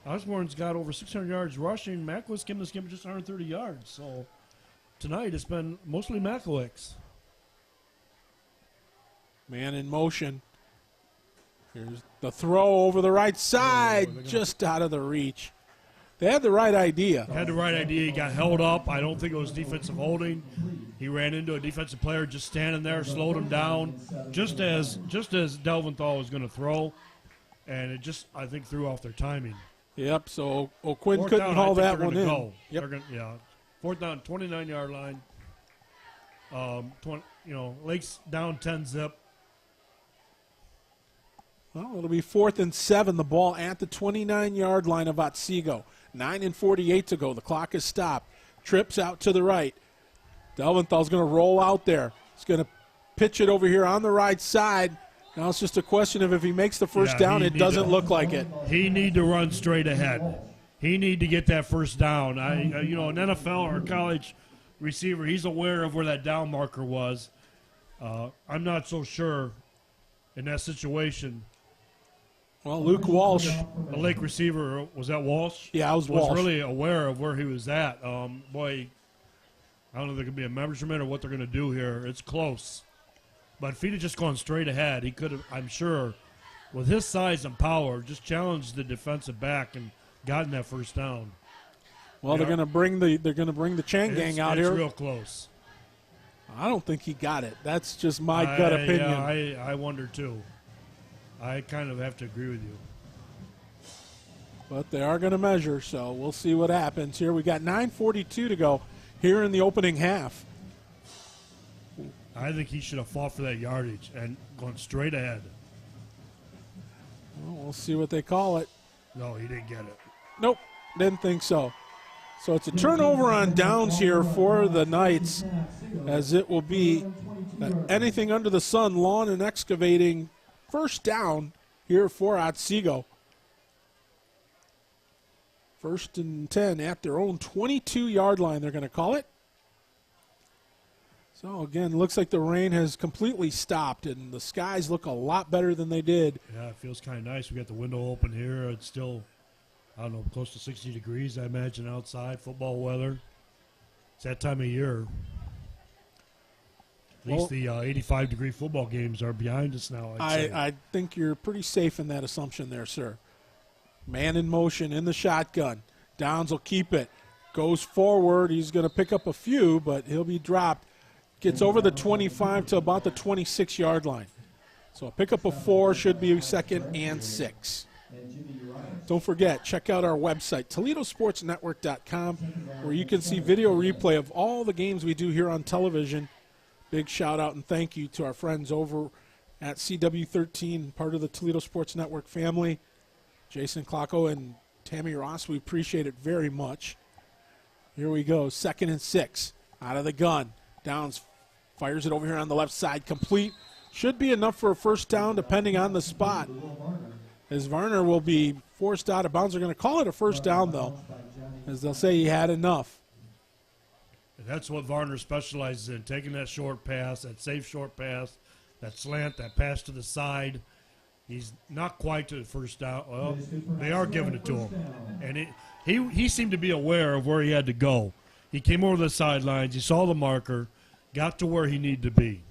Osborne's got over 600 yards rushing. Makowicz giving this game just 130 yards. So tonight it's been mostly Makowicz. Man in motion. Here's the throw over the right side, just out of the reach. They had the right idea. He got held up. I don't think it was defensive holding. He ran into a defensive player just standing there, slowed him down, just as Delventhal was going to throw, and it just, I think, threw off their timing. Yep, so O'Quinn couldn't haul that one in. Go. Yep. Fourth down, 29-yard line. Lake's down 10-zip. Well, it'll be 4th and 7. The ball at the 29-yard line of Otsego. 9:48 to go. The clock is stopped. Trips out to the right. Delventhal's going to roll out there. He's going to pitch it over here on the right side. Now it's just a question of if he makes the first down. It doesn't look like it. He need to run straight ahead. He need to get that first down. An NFL or a college receiver, he's aware of where that down marker was. I'm not so sure in that situation. Well, Luke Walsh. The Lake receiver, was that Walsh? Yeah, it was Walsh. Was really aware of where he was at. I don't know if there could be a measurement or what they're going to do here. It's close. But if he'd have just gone straight ahead, he could have, I'm sure, with his size and power, just challenged the defensive back and gotten that first down. Well, they're going to bring the chain gang out here. It's real close. I don't think he got it. That's just my gut opinion. Yeah, I wonder too. I kind of have to agree with you. But they are going to measure, so we'll see what happens here. We got 9:42 to go here in the opening half. I think he should have fought for that yardage and gone straight ahead. Well, we'll see what they call it. No, he didn't get it. Nope, didn't think so. So it's a turnover on downs here for the Knights, as it will be anything under the sun, lawn and excavating, first down here for Otsego. 1st and 10 at their own 22-yard line, they're going to call it. So, again, looks like the rain has completely stopped, and the skies look a lot better than they did. Yeah, it feels kind of nice. We got the window open here. It's still, I don't know, close to 60 degrees, I imagine, outside. Football weather. It's that time of year. At least the 85-degree football games are behind us now, I think you're pretty safe in that assumption there, sir. Man in motion in the shotgun. Downs will keep it. Goes forward. He's going to pick up a few, but he'll be dropped. Gets over the 25 to about the 26-yard line. So a pickup of 4 should be 2nd and 6. Don't forget, check out our website, ToledoSportsNetwork.com, where you can see video replay of all the games we do here on television. Big shout out and thank you to our friends over at CW13, part of the Toledo Sports Network family. Jason Klocko and Tammy Ross, we appreciate it very much. Here we go, 2nd and 6, out of the gun. Downs fires it over here on the left side, complete. Should be enough for a first down depending on the spot. As Varner will be forced out of bounds. They're going to call it a first down, though, as they'll say he had enough. And that's what Varner specializes in, taking that short pass, that safe short pass, that slant, that pass to the side. He's not quite to the first down. Well, they are giving it to him. And he seemed to be aware of where he had to go. He came over the sidelines. He saw the marker, got to where he needed to be.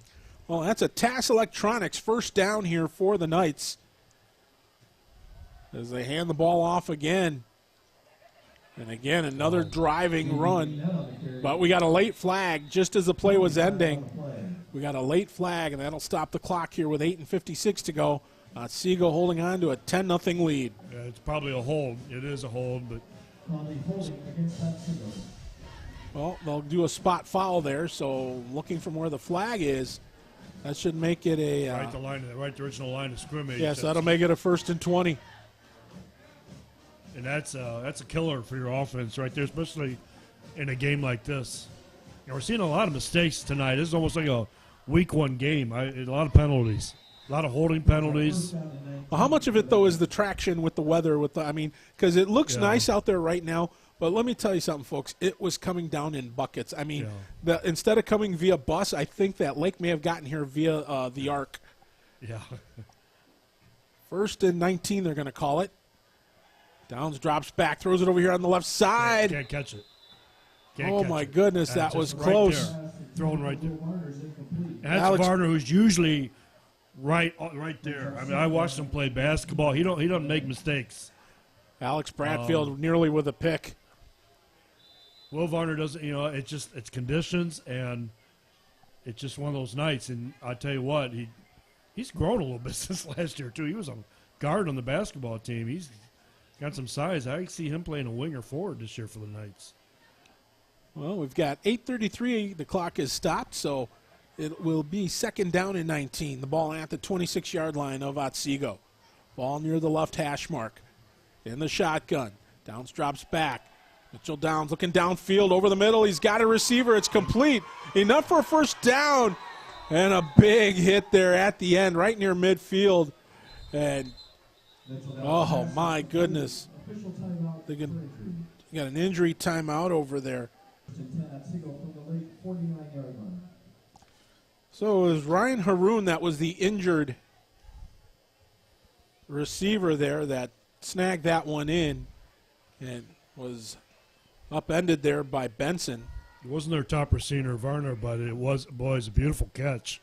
Well, that's a TAS Electronics first down here for the Knights as they hand the ball off again. And again, another driving run. But we got a late flag just as the play was ending. We got a late flag, and that'll stop the clock here with 8:56 to go. Otsego holding on to a 10-0 lead. Yeah, it's probably a hold. It is a hold, but well, they'll do a spot foul there, so looking from where the flag is, that should make it a right the original line of scrimmage. Yes, that'll make it a 1st and 20. And that's a killer for your offense right there, especially in a game like this. And we're seeing a lot of mistakes tonight. This is almost like a week 1 game. A lot of penalties, a lot of holding penalties. Well, how much of it though is the traction with the weather? Because it looks nice out there right now. But let me tell you something, folks. It was coming down in buckets. I mean, instead of coming via bus, I think that lake may have gotten here via the Ark. Yeah. 1st and 19, they're going to call it. Downs drops back, throws it over here on the left side. Can't catch it. Oh, my goodness, that was close. Right thrown right there. And that's Varner, who's usually right there. I mean, I watched him play basketball. He doesn't make mistakes. Alex Bradfield nearly with a pick. Will Varner doesn't, it's conditions, and it's just one of those nights. And I tell you what, he's grown a little bit since last year, too. He was a guard on the basketball team. He's got some size. I see him playing a wing or forward this year for the Knights. Well, we've got 8:33. The clock is stopped, so it will be 2nd down and 19. The ball at the 26-yard line of Otsego. Ball near the left hash mark. In the shotgun. Downs drops back. Mitchell Downs looking downfield over the middle. He's got a receiver. It's complete. Enough for a first down. And a big hit there at the end, right near midfield. And, oh, my goodness. They got an injury timeout over there. So it was Ryan Haroon that was the injured receiver there that snagged that one in and was upended there by Benson. It wasn't their top receiver, Varner, but it was a beautiful catch.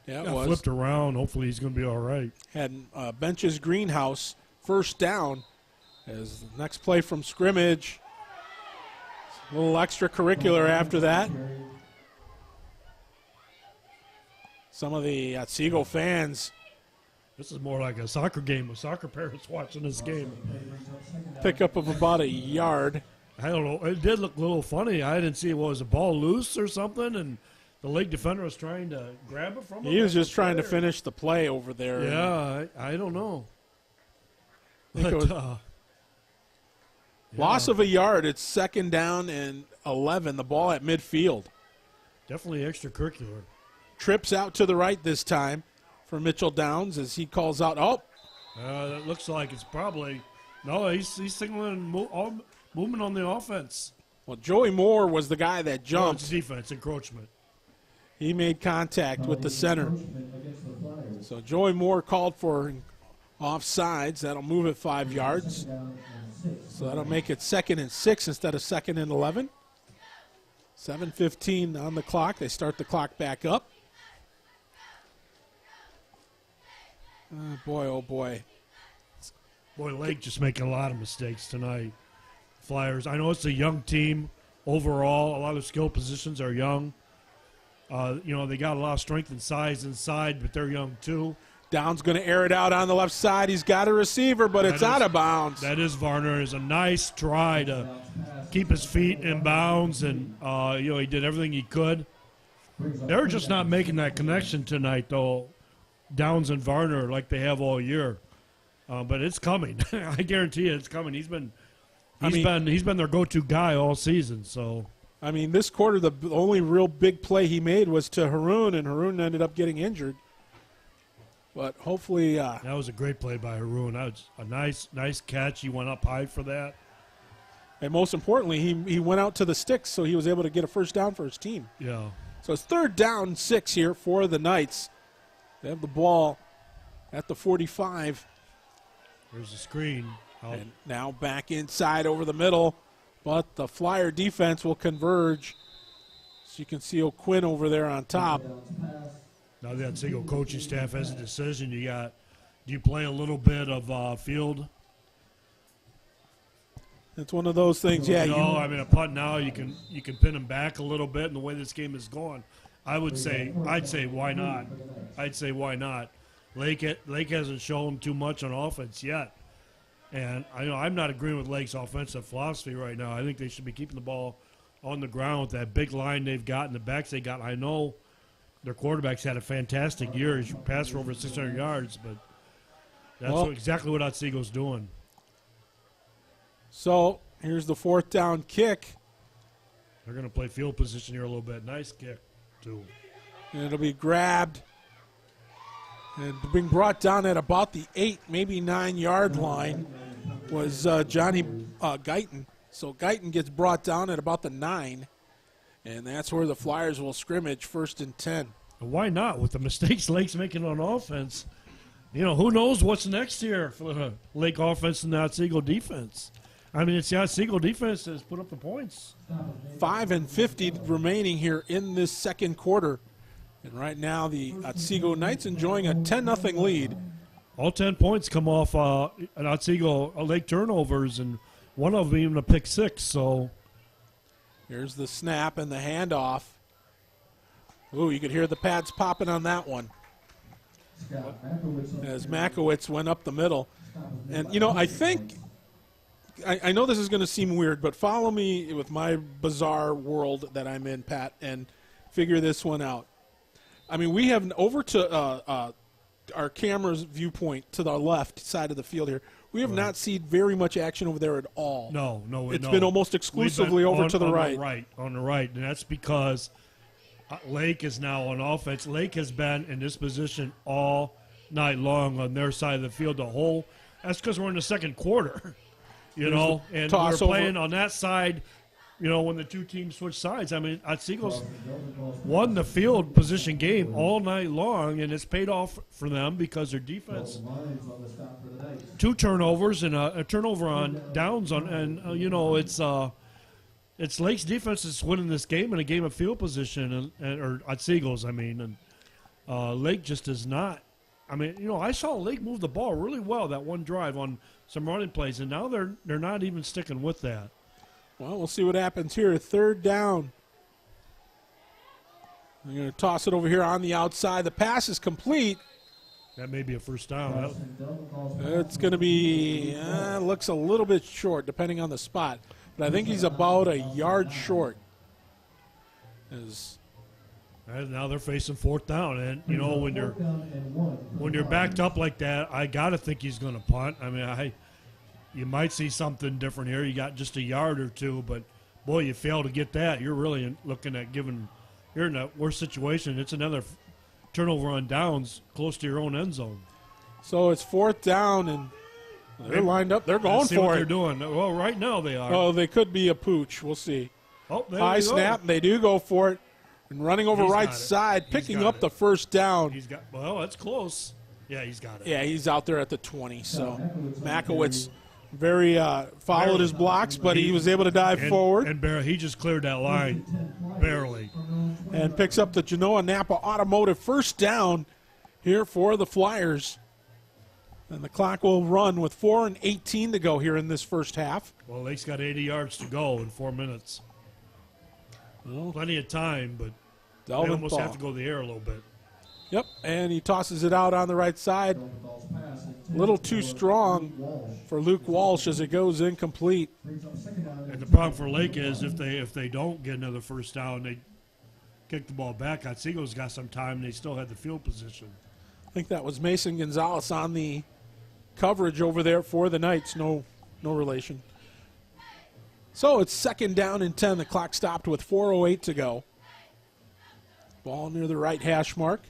Yeah, it was. Flipped around. Hopefully he's going to be all right. Had Bench's greenhouse first down as the next play from scrimmage. A little extracurricular after that. Some of the Otsego fans. This is more like a soccer game with soccer parents watching this game. Pickup of about a yard. I don't know. It did look a little funny. I didn't see, was the ball loose or something? And the Lake defender was trying to grab it from him. He was just trying to finish the play over there. Yeah, I don't know. I think it was loss of a yard. It's 2nd down and 11. The ball at midfield. Definitely extracurricular. Trips out to the right this time for Mitchell Downs as he calls out. Oh, that looks like it's probably no. He's signaling movement on the offense. Well, Joey Moore was the guy that jumped. It's defense encroachment. He made contact with the center. So Joey Moore called for offsides. That'll move it 5 yards. So that'll make it 2nd and 6 instead of 2nd and 11. 7:15 on the clock. They start the clock back up. Oh, boy, oh, boy. Boy, Lake just making a lot of mistakes tonight. Flyers. I know it's a young team overall. A lot of skill positions are young. They got a lot of strength and size inside, but they're young too. Downs going to air it out on the left side. He's got a receiver, but it's out of bounds. That is Varner. Is a nice try to keep his feet in bounds, and he did everything he could. They're just not making that connection tonight, though. Downs and Varner, like they have all year, but it's coming. I guarantee you, it's coming. He's been their go-to guy all season. So I mean, this quarter, the only real big play he made was to Haroon, and Haroon ended up getting injured. But hopefully, that was a great play by Haroon. That was a nice catch. He went up high for that. And most importantly, he went out to the sticks, so he was able to get a first down for his team. Yeah. So it's 3rd down 6 here for the Knights. They have the ball at the 45. There's the screen. And now back inside over the middle, but the Flyer defense will converge. So you can see O'Quinn over there on top. Now the Otsego coaching staff has a decision. Do you play a little bit of field? It's one of those things, yeah. A punt now, you can pin them back a little bit, and the way this game is going, I'd say why not? I'd say why not? Lake hasn't shown too much on offense yet, and I'm not agreeing with Lake's offensive philosophy right now. I think they should be keeping the ball on the ground with that big line they've got and the backs they got. I know their quarterback's had a fantastic year. He's passed for over 600 yards, but that's exactly what Otsego's doing. So here's the 4th down kick. They're going to play field position here a little bit. Nice kick, too. And it'll be grabbed and being brought down at about the 8, maybe 9-yard line was Johnny Guyton. So Guyton gets brought down at about the 9, and that's where the Flyers will scrimmage 1st and 10. Why not? With the mistakes Lake's making on offense, who knows what's next here for the Lake offense and the Otsego defense. I mean, it's the Otsego defense that's put up the points. 5:50 remaining here in this 2nd quarter. And right now the Otsego Knights enjoying a 10-0 lead. All 10 points come off an Otsego Lake turnovers, and one of them even a pick 6. So here's the snap and the handoff. Ooh, you could hear the pads popping on that one. As Makowitz went up the middle. And, I think – I know this is going to seem weird, but follow me with my bizarre world that I'm in, Pat, and figure this one out. I mean, we have over to our camera's viewpoint to the left side of the field here. We have not seen very much action over there at all. No. It's been almost exclusively over to the right. On the right, and that's because Lake is now on offense. Lake has been in this position all night long on their side of the field. That's because we're in the 2nd quarter. And we're playing on that side, when the two teams switch sides. I mean, Otsego's won the field position game all night long, and it's paid off for them because their defense, 2 turnovers and a turnover on downs it's Lake's defense that's winning this game in a game of field position, or Otsego's, and Lake just does not. I mean, I saw Lake move the ball really well that one drive on some running plays, and now they're not even sticking with that. Well, we'll see what happens here. 3rd down. I'm going to toss it over here on the outside. The pass is complete. That may be a first down. It's going to be, looks a little bit short depending on the spot, but I think he's about a yard short. And now they're facing fourth down, and you know when you're backed up like that, I gotta think he's going to punt. I mean, you might see something different here. You got just a yard or two, but boy, you fail to get that. You're really looking at you're in a worse situation. It's another turnover on downs close to your own end zone. So it's fourth down, and they're lined up. They're going Let's see for what it. they're doing. Well, right now they are. Oh, they could be a pooch. We'll see. Oh, there High we go. snap, and they do go for it. And running over He's right got it. side, He's picking got up it. the first down. Well, that's close. Yeah, he's got it. Yeah, he's out there at the 20. So Makowitz very followed his blocks, but he was able to dive forward. And barely, he just cleared that line, barely. And picks up the Genoa Napa Automotive first down here for the Flyers. And the clock will run with 4:18 to go here in this first half. Well, Lake's got 80 yards to go in 4 minutes. Well, plenty of time, but they Delvin almost Ball. have to go the air a little bit. Yep, and he tosses it out on the right side. A little too strong for Luke Walsh as it goes incomplete. And the problem for Lake is if they don't get another first down, they kick the ball back. Otsego's got some time, and they still had the field position. I think that was Mason Gonzalez on the coverage over there for the Knights. No relation. So it's second down and 10. The clock stopped with 4:08 to go. Ball near the right hash mark.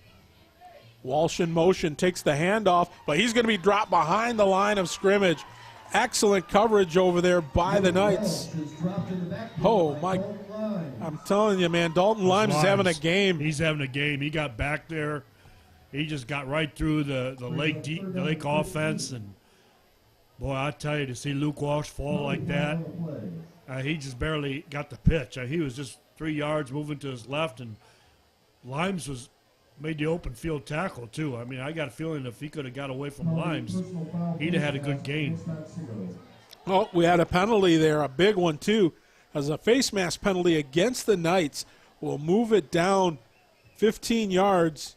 Walsh in motion, takes the handoff, but he's going to be dropped behind the line of scrimmage. Excellent coverage over there by the Knights. Oh, my. I'm telling you, man, Dalton Limes is having a game. He's having a game. He got back there. He just got right through the Lake offense. And, boy, I tell you, to see Luke Walsh fall like that, he just barely got the pitch. He was just 3 yards moving to his left, and Limes made the open field tackle, too. I mean, I got a feeling if he could have got away from Limes, he'd have had a good game. Oh, we had a penalty there, a big one, too. As a face mask penalty against the Knights will move it down 15 yards.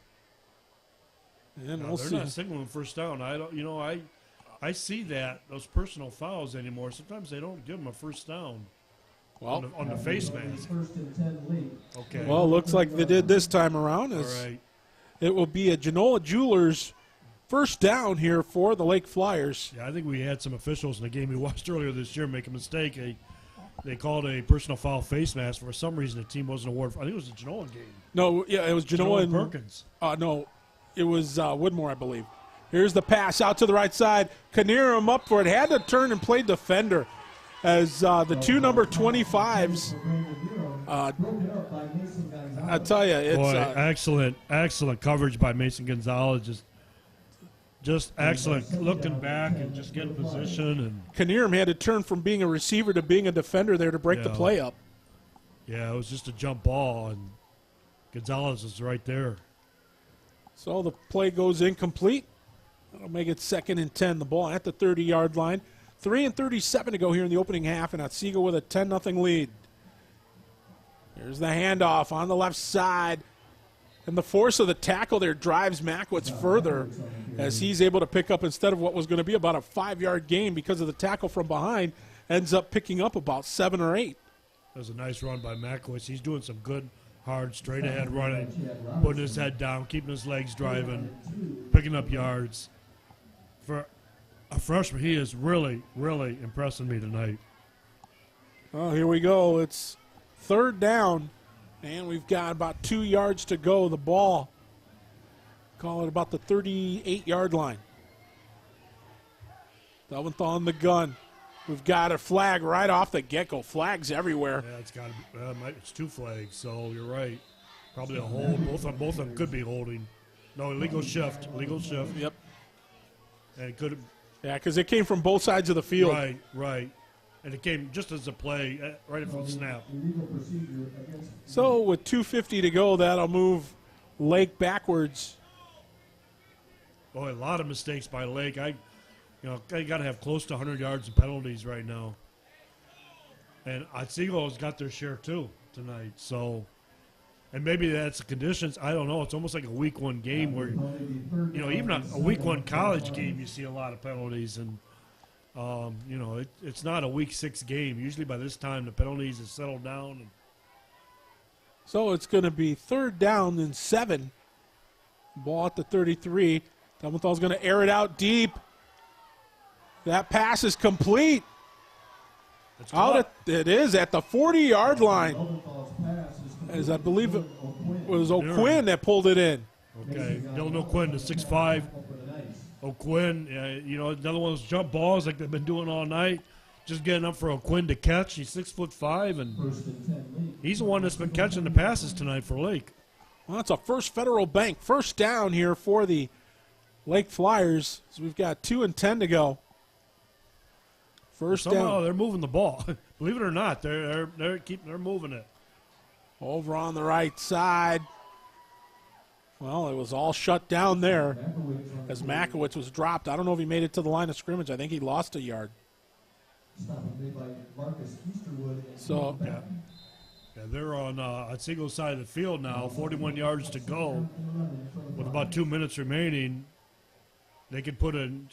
And we'll they're see. not signaling first down. I see that, those personal fouls anymore. Sometimes they don't give them a first down. Well, on the face mask. Okay. Well, looks like they did this time around. All right. It will be a Genoa Jewelers first down here for the Lake Flyers. Yeah, I think we had some officials in the game we watched earlier this year make a mistake. They called a personal foul face mask. For some reason, the team wasn't awarded. I think it was a Genoa game. No, yeah, it was Genoa and Perkins. No, it was Woodmore, I believe. Here's the pass out to the right side. Kanirim up for it. Had to turn and play defender as the two number 25s. I tell you, it's excellent coverage by Mason Gonzalez. Just excellent looking back and just getting position. And Kanirim had to turn from being a receiver to being a defender there to break the play up. Yeah, it was just a jump ball, and Gonzalez is right there. So the play goes incomplete. That'll make it 2nd and 10. The ball at the 30-yard line. 3:37 to go here in the opening half, and Otsego with a 10-0 lead. Here's the handoff on the left side. And the force of the tackle there drives Makowitz further as he's able to pick up, instead of what was going to be about a 5-yard gain because of the tackle from behind, ends up picking up about 7 or 8. That was a nice run by Makowitz. He's doing some good, hard, straight-ahead running, putting his head down, keeping his legs driving, picking up yards. For a freshman, he is really, really impressing me tonight. Well, here we go. It's 3rd down, and we've got about 2 yards to go. The ball, call it about the 38-yard line. Delventhal on the gun. We've got a flag right off the get-go. Flags everywhere. Yeah, it's got to be. It's 2 flags, so you're right. Probably a hold. Both of them could be holding. No, illegal shift. Illegal shift. Yep. And it could have. Yeah, because it came from both sides of the field. Right. And it came just as a play, right from the snap. So with 2:50 to go, that'll move Lake backwards. Boy, a lot of mistakes by Lake. I got to have close to 100 yards of penalties right now. And Otsego's got their share too tonight. So, and maybe that's the conditions. I don't know. It's almost like a week 1 game where, even a week 1 college game, you see a lot of penalties. And, it's not a week 6 game. Usually by this time the penalties have settled down. So it's going to be 3rd down and 7. Ball at the 33. Delmenthal's going to air it out deep. That pass is complete. It is at the 40-yard line. As I believe it was O'Quinn that pulled it in. Okay, Dylan O'Quinn, the 6'5". O'Quinn, another one of those jump balls like they've been doing all night. Just getting up for O'Quinn to catch. He's 6'5", and he's the one that's been catching the passes tonight for Lake. Well, that's a First Federal Bank first down here for the Lake Flyers. So we've got 2 and 10 to go. First down. They're moving the ball. Believe it or not, they're moving it. Over on the right side. Well, it was all shut down there as Makowitz was dropped. I don't know if he made it to the line of scrimmage. I think he lost a yard. So, yeah, they're on Otsego side of the field now. 41 yards to go. With about 2 minutes remaining, they could put in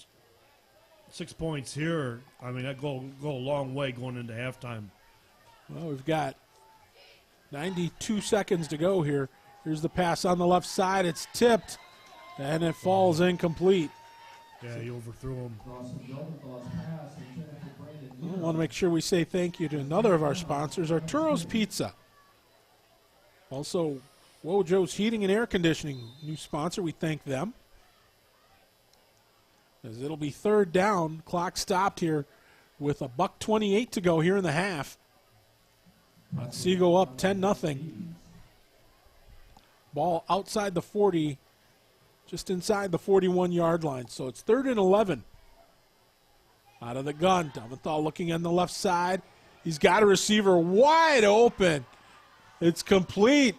6 points here. I mean, that go a long way going into halftime. Well, we've got 92 seconds to go here. Here's the pass on the left side. It's tipped, and it falls incomplete. Yeah, he overthrew him. I want to make sure we say thank you to another of our sponsors, Arturo's Pizza. Also, Wojo's Heating and Air Conditioning, new sponsor. We thank them. As it'll be 3rd down. Clock stopped here with a $1:28 to go here in the half. Otsego up 10-0. Ball outside the 40, just inside the 41-yard line. So it's 3rd and 11. Out of the gun. Delmenthal looking on the left side. He's got a receiver wide open. It's complete.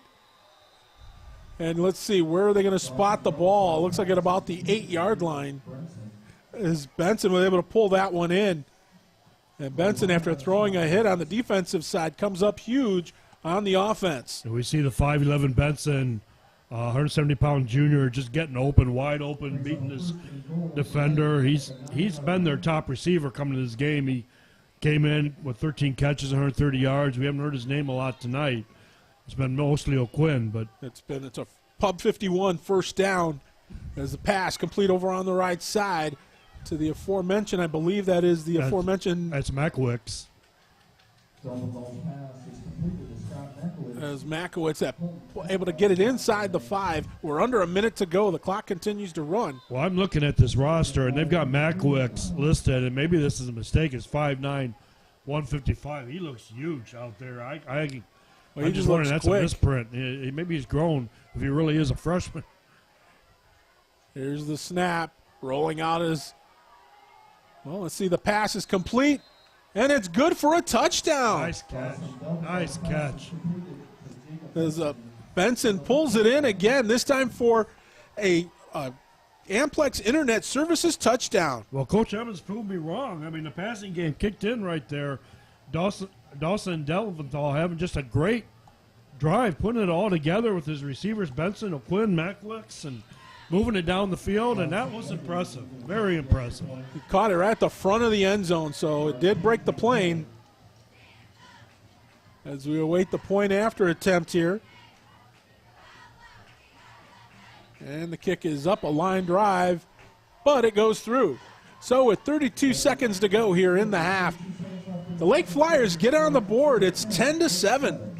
And let's see, where are they going to spot the ball? It looks like at about the 8-yard line. As Benson was able to pull that one in. And Benson, after throwing a hit on the defensive side, comes up huge on the offense. And we see the 5'11" Benson, 170-pound junior, just getting open, wide open, beating his defender. He's been their top receiver coming to this game. He came in with 13 catches, 130 yards. We haven't heard his name a lot tonight. It's been mostly O'Quinn, but it's a Pub 51 first down as the pass complete over on the right side to the aforementioned. I believe that is the aforementioned. That's Makowitz. As Makowitz able to get it inside the 5. We're under a minute to go. The clock continues to run. Well, I'm looking at this roster, and they've got Makowitz listed, and maybe this is a mistake. It's 5'9", 155. He looks huge out there. I'm just wondering, that's quick. A misprint. Maybe he's grown if he really is a freshman. Here's the snap. Rolling out his. Well, let's see. The pass is complete, and it's good for a touchdown. Nice catch. Nice catch. As Benson pulls it in again, this time for a Amplex Internet Services touchdown. Well, Coach Evans proved me wrong. I mean, the passing game kicked in right there. Dawson and Delventhal having just a great drive, putting it all together with his receivers, Benson, O'Quinn, Makowitz, and moving it down the field, and that was impressive, very impressive. He caught it right at the front of the end zone, so it did break the plane. As we await the point after attempt here. And the kick is up, a line drive, but it goes through. So with 32 seconds to go here in the half, the Lake Flyers get on the board. It's 10-7.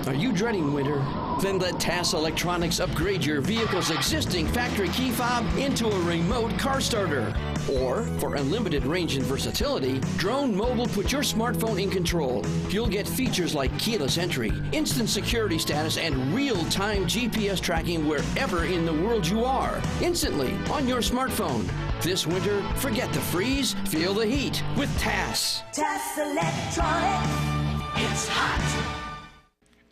Are you dreading winter? Then let TAS Electronics upgrade your vehicle's existing factory key fob into a remote car starter. Or, for unlimited range and versatility, Drone Mobile puts your smartphone in control. You'll get features like keyless entry, instant security status, and real-time GPS tracking wherever in the world you are, instantly on your smartphone. This winter, forget the freeze, feel the heat with TAS. TAS Electronics, it's hot.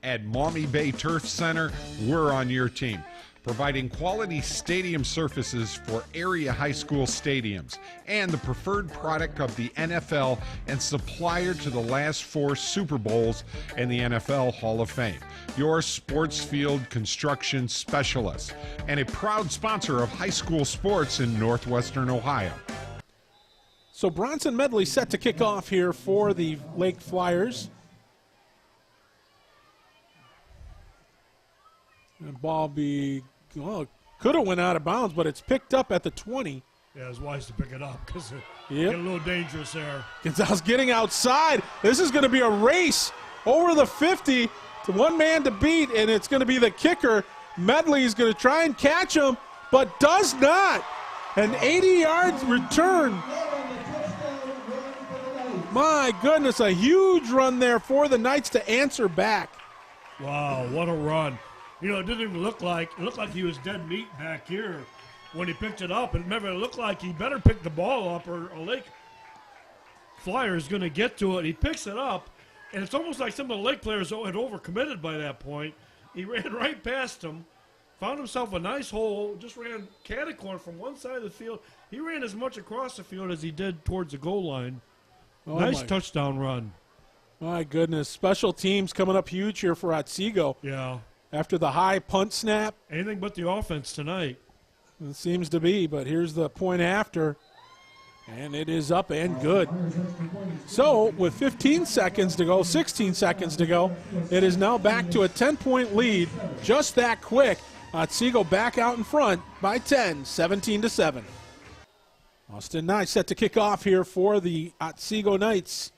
At Maumee Bay Turf Center, we're on your team, providing quality stadium surfaces for area high school stadiums and the preferred product of the NFL and supplier to the last 4 Super Bowls and the NFL Hall of Fame. Your sports field construction specialist and a proud sponsor of high school sports in Northwestern Ohio. So Bronson Medley set to kick off here for the Lake Flyers. The ball could have went out of bounds, but it's picked up at the 20. Yeah, it's wise to pick it up because it Yep. get a little dangerous there. Gonzalez getting outside. This is going to be a race over the 50 to one man to beat, and it's going to be the kicker. Medley's going to try and catch him, but does not. An 80-yard return. My goodness, a huge run there for the Knights to answer back. Wow, what a run. You know, it didn't even look like he was dead meat back here when he picked it up. And remember, it looked like he better pick the ball up or a Lake Flyer is going to get to it. He picks it up, and it's almost like some of the Lake players had overcommitted by that point. He ran right past him, found himself a nice hole, just ran catty-corner from one side of the field. He ran as much across the field as he did towards the goal line. Oh, nice touchdown run. My goodness. Special teams coming up huge here for Otsego. Yeah. After the high punt snap. Anything but the offense tonight. It seems to be, but here's the point after. And it is up and good. So with 15 seconds to go, 16 seconds to go, it is now back to a 10-point lead. Just that quick. Otsego back out in front by 10, 17-7. Austin Nye set to kick off here for the Otsego Knights.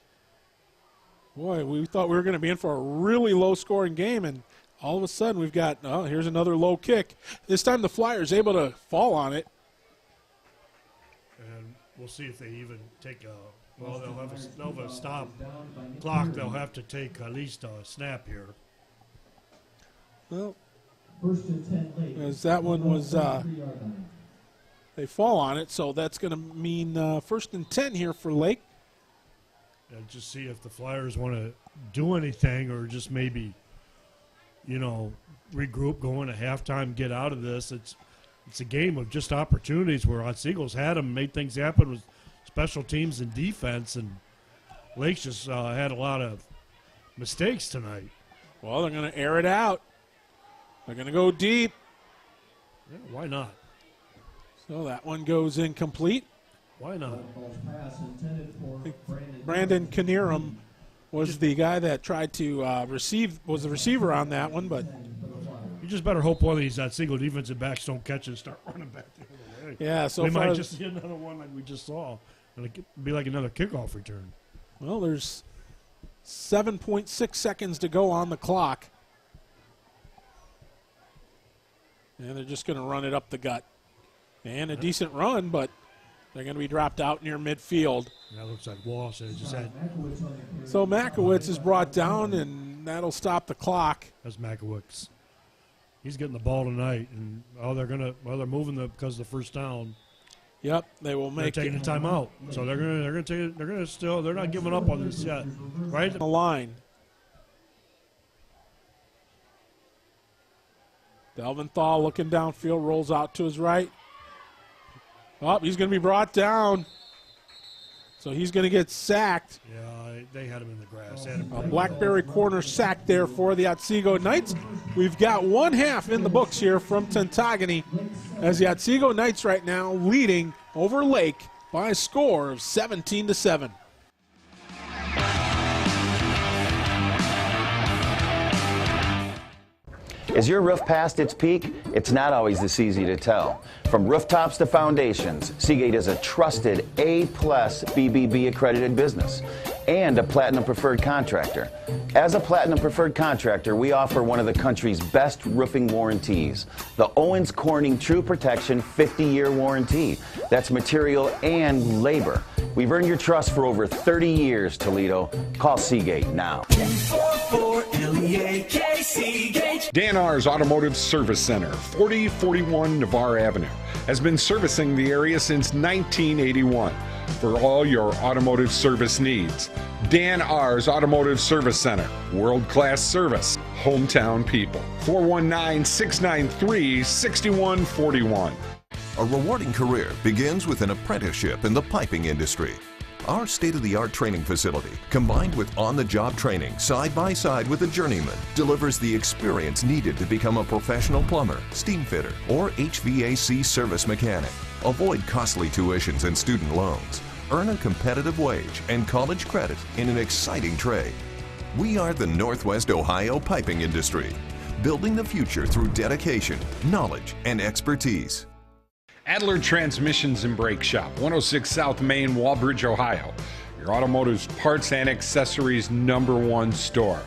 Boy, we thought we were going to be in for a really low-scoring game, and all of a sudden we've got, here's another low kick. This time the Flyers able to fall on it. And we'll see if they even take they'll have a stop clock. They'll have to take at least a snap here. Well, as that one was, they fall on it, so that's going to mean first and 10 here for Lake. And just see if the Flyers want to do anything or just maybe, regroup, go into halftime, get out of this. It's a game of just opportunities where Otsego's had them, made things happen with special teams and defense, and Lake's just had a lot of mistakes tonight. Well, they're going to air it out. They're going to go deep. Yeah, why not? So that one goes incomplete. Why not? Brandon Knierim was the guy that tried to was the receiver on that one, but you just better hope one of these Otsego defensive backs don't catch it and start running back the other way. Yeah, so we far might just see another one like we just saw. It'll be like another kickoff return. Well, there's 7.6 seconds to go on the clock. And they're just going to run it up the gut. And a decent run, but they're going to be dropped out near midfield. That looks like Walsh. So Makowitz is brought down, and that'll stop the clock. That's Makowitz. He's getting the ball tonight, and they're moving because of the first down. Yep, they will make. They're taking a timeout, so they're not giving up on this yet, right? The line. Delvin Thal looking downfield, rolls out to his right. Oh, he's going to be brought down. So he's going to get sacked. Yeah, they had him in the grass. A Blackberry corner sack there for the Otsego Knights. We've got one half in the books here from Tentagony as the Otsego Knights right now leading over Lake by a score of 17-7. Is your roof past its peak? It's not always this easy to tell. From rooftops to foundations, Seagate is a trusted A-plus BBB accredited business and a Platinum Preferred contractor. As a Platinum Preferred contractor, we offer one of the country's best roofing warranties, the Owens Corning True Protection 50-year warranty. That's material and labor. We've earned your trust for over 30 years, Toledo. Call Seagate now. Dan R's Automotive Service Center, 4041 Navarre Avenue, has been servicing the area since 1981. For all your automotive service needs, Dan R's Automotive Service Center, world-class service, hometown people. 419-693-6141. A rewarding career begins with an apprenticeship in the piping industry. Our state-of-the-art training facility, combined with on-the-job training side by side with a journeyman, delivers the experience needed to become a professional plumber, steam fitter, or HVAC service mechanic. Avoid costly tuitions and student loans. Earn a competitive wage and college credit in an exciting trade. We are the Northwest Ohio piping industry. building the future through dedication, knowledge, and expertise. Adler Transmissions and Brake Shop, 106 South Main, Walbridge, Ohio. Your automotive's parts and accessories #1 store.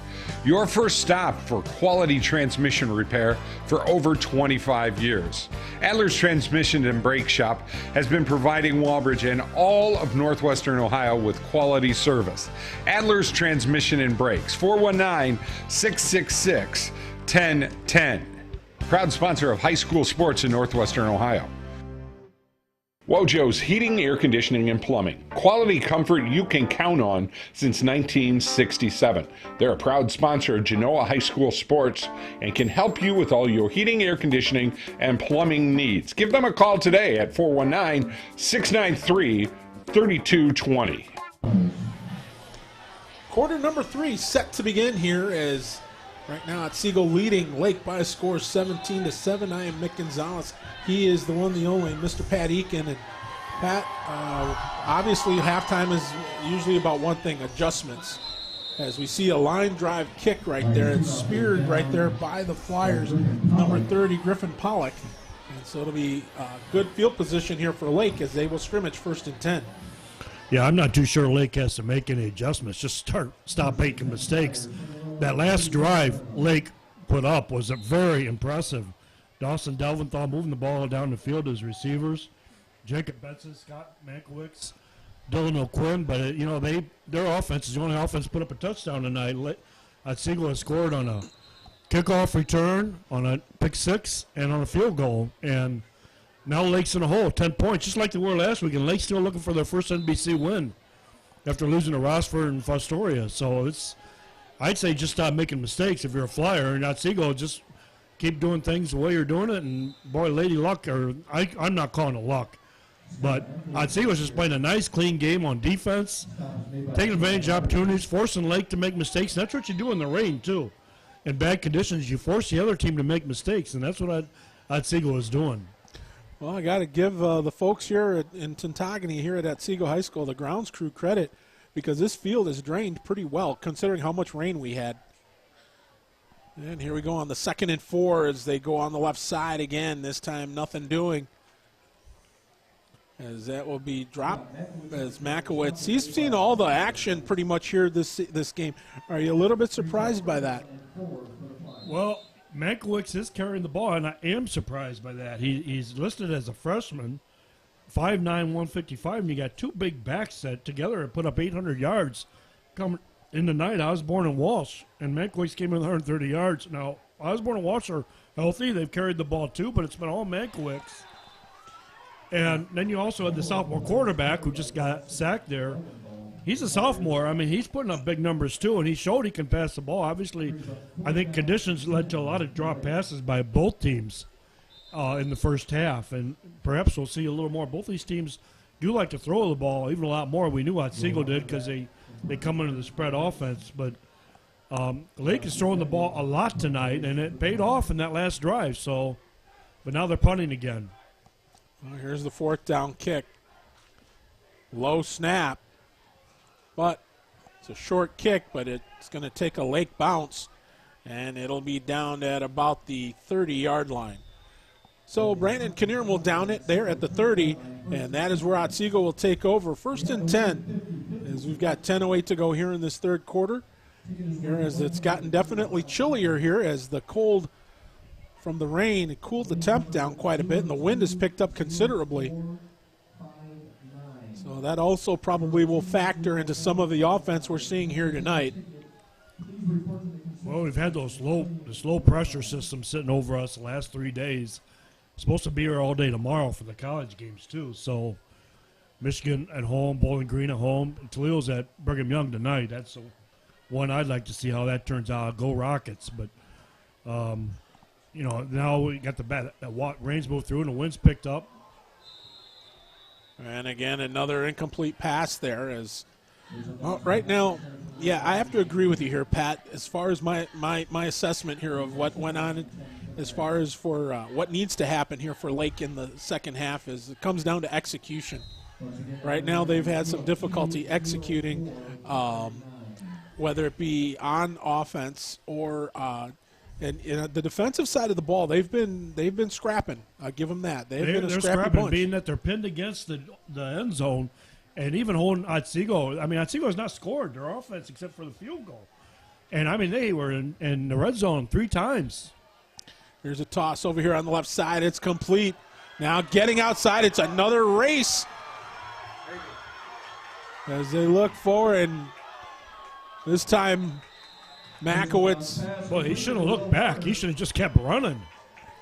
Your first stop for quality transmission repair for over 25 years. Adler's Transmission and Brake Shop has been providing Walbridge and all of northwestern Ohio with quality service. Adler's Transmission and Brakes, 419-666-1010. Proud sponsor of high school sports in northwestern Ohio. Wojo's Heating, Air Conditioning, and Plumbing. Quality comfort you can count on since 1967. They're a proud sponsor of Genoa High School sports and can help you with all your heating, air conditioning, and plumbing needs. Give them a call today at 419-693-3220. Quarter number 3 set to begin here as right now Otsego leading Lake by a score 17-7. I am Mick Gonzalez. He is the one, the only, Mr. Pat Eakin. And Pat, obviously halftime is usually about one thing, adjustments. As we see a line drive kick right there. It's speared right there by the Flyers, number 30, Griffin Pollock. And so it'll be good field position here for Lake as they will scrimmage 1st and 10. Yeah, I'm not too sure Lake has to make any adjustments. Just stop making mistakes. That last drive Lake put up was very impressive. Dawson Delventhal moving the ball down the field to his receivers. Jacob Benson, Scott Mankiewicz, Dylan O'Quinn. But, their offense is the only offense put up a touchdown tonight. Otsego has scored on a kickoff return, on a pick six, and on a field goal. And now Lake's in a hole, 10 points, just like they were last week. And Lake's still looking for their first NBC win after losing to Rossford and Fostoria. So I'd say just stop making mistakes if you're a Flyer. And Otsego, just keep doing things the way you're doing it. And, boy, Lady Luck, I'm not calling it luck. But Otsego's just playing a nice, clean game on defense, taking advantage of opportunities, forcing Lake to make mistakes. And that's what you do in the rain, too. In bad conditions, you force the other team to make mistakes, and that's what Otsego is doing. Well, I got to give the folks here in Tintagony here at Otsego High School, the grounds crew, credit because this field is drained pretty well considering how much rain we had. And here we go on the 2nd and 4 as they go on the left side again. This time nothing doing. As that will be dropped as Mankiewicz. He's seen all the action pretty much here this game. Are you a little bit surprised by that? Well, Mankiewicz is carrying the ball, and I am surprised by that. He's listed as a freshman, 5'9", 155, and you got two big backs that together have put up 800 yards. Coming in the night, Osborne and Walsh, and Mankiewicz came in 130 yards. Now, Osborne and Walsh are healthy. They've carried the ball too, but it's been all Mankiewicz. And then you also had the sophomore quarterback who just got sacked there. He's a sophomore. I mean, he's putting up big numbers too, and he showed he can pass the ball. Obviously, I think conditions led to a lot of drop passes by both teams in the first half, and perhaps we'll see a little more. Both these teams do like to throw the ball, even a lot more. We knew Otsego did because they come into the spread offense. But Lake is throwing the ball a lot tonight, and it paid off in that last drive. But now they're punting again. Well, here's the 4th down kick. Low snap. But it's a short kick, but it's going to take a Lake bounce, and it'll be down at about the 30-yard line. So Brandon Kinnear will down it there at the 30, and that is where Otsego will take over. 1st and 10, as we've got 10:08 to go here in this third quarter. Here as it's gotten definitely chillier here as the cold from the rain, it cooled the temp down quite a bit, and the wind has picked up considerably. So that also probably will factor into some of the offense we're seeing here tonight. Well, we've had this low pressure system sitting over us the last 3 days. It's supposed to be here all day tomorrow for the college games too. So Michigan at home, Bowling Green at home, and Toledo's at Brigham Young tonight. That's the one I'd like to see how that turns out. Go Rockets! But now we got the rain's moved through and the wind's picked up. And again, another incomplete pass there. Right now, yeah, I have to agree with you here, Pat. As far as my assessment here of what went on, as far as for what needs to happen here for Lake in the second half, is it comes down to execution. Right now, they've had some difficulty executing, whether it be on offense or And the defensive side of the ball, they've been scrapping. I'll give them that. They're been a scrappy bunch. Being that they're pinned against the end zone, and even holding Otsego. I mean, Otsego has not scored their offense except for the field goal. And, I mean, they were in the red zone 3 times. Here's a toss over here on the left side. It's complete. Now getting outside, it's another race. As they look forward, and this time Makowitz. Well, he shouldn't have looked back. He should have just kept running.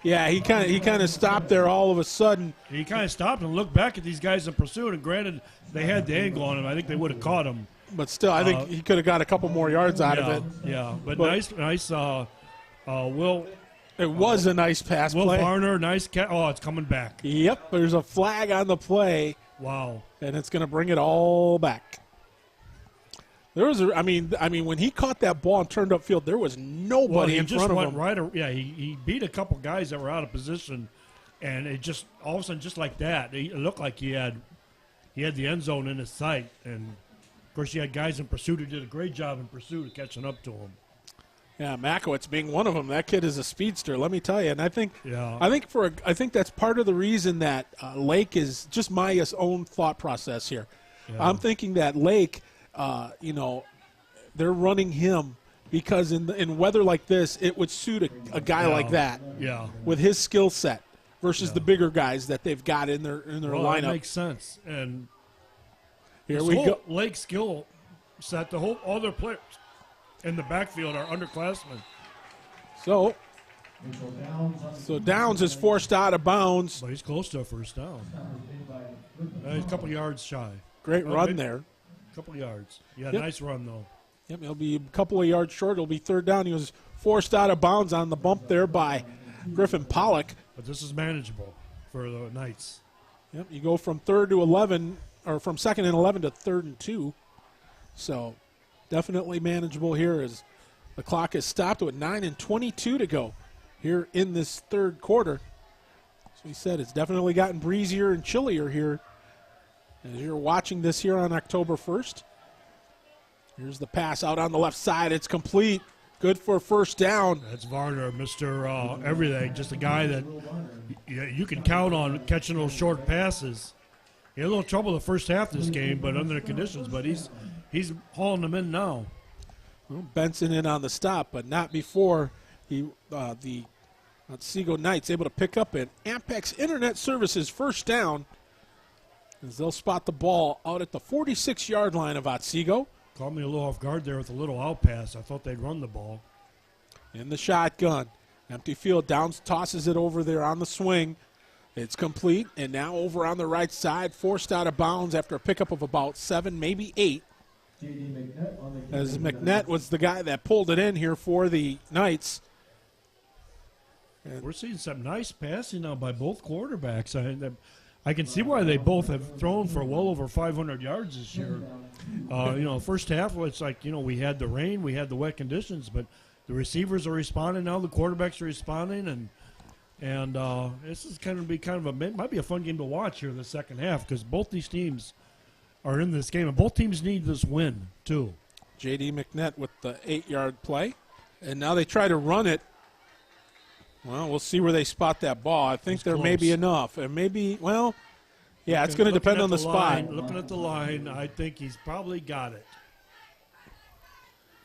Yeah, he kind of stopped there all of a sudden. He kind of stopped and looked back at these guys in pursuit. And granted, they had the angle on him. I think they would have caught him. But still, I think he could have got a couple more yards out of it. Yeah, but nice. Will. It was a nice pass Will play. Varner, nice catch. Oh, it's coming back. Yep, there's a flag on the play. Wow. And it's going to bring it all back. There was, I mean, when he caught that ball and turned upfield, there was nobody in front of him. He beat a couple guys that were out of position, and it just all of a sudden, just like that, it looked like he had the end zone in his sight. And of course, he had guys in pursuit who did a great job in pursuit of catching up to him. Yeah, Makowitz being one of them. That kid is a speedster, let me tell you. And I think that's part of the reason that Lake is just my own thought process here. Yeah. I'm thinking that Lake, they're running him because in weather like this, it would suit a guy like that. Yeah. With his skill set versus the bigger guys that they've got in their lineup. That makes sense. And here we go. Lake skill set, all their players in the backfield are underclassmen. So Downs is forced out of bounds. But he's close to a first down. He's a couple yards shy. Great run there. A couple yards. Yeah, Yep. Nice run, though. Yep, he'll be a couple of yards short. It'll be third down. He was forced out of bounds on the bump there by Griffin Pollock. But this is manageable for the Knights. Yep, you go from 3rd to 11, or from 2nd and 11 to 3rd and 2. So definitely manageable here as the clock is stopped with 9:22 to go here in this third quarter. As we said, it's definitely gotten breezier and chillier here as you're watching this here on October 1st. Here's the pass out on the left side. It's complete. Good for first down. That's Varner, Mr. Everything. Just a guy that you can count on catching those short passes. He had a little trouble the first half of this game, but under the conditions. But he's hauling them in now. Well, Benson in on the stop, but not before the Otsego Knights able to pick up an Ampex Internet Services first down as they'll spot the ball out at the 46-yard line of Otsego. Caught me a little off guard there with a little out pass. I thought they'd run the ball. In the shotgun. Empty field. Downs tosses it over there on the swing. It's complete. And now over on the right side, forced out of bounds after a pickup of about 7, maybe 8. As McNett was the guy that pulled it in here for the Knights. And we're seeing some nice passing now by both quarterbacks. I can see why they both have thrown for well over 500 yards this year. First half, it's like, we had the rain, we had the wet conditions, but the receivers are responding now, the quarterbacks are responding, and this is going to be might be a fun game to watch here in the second half because both these teams are in this game, and both teams need this win, too. J.D. McNett with the 8-yard play, and now they try to run it. Well, we'll see where they spot that ball. I think there may be enough. And maybe, it's going to depend on the spot. Looking at the line, I think he's probably got it.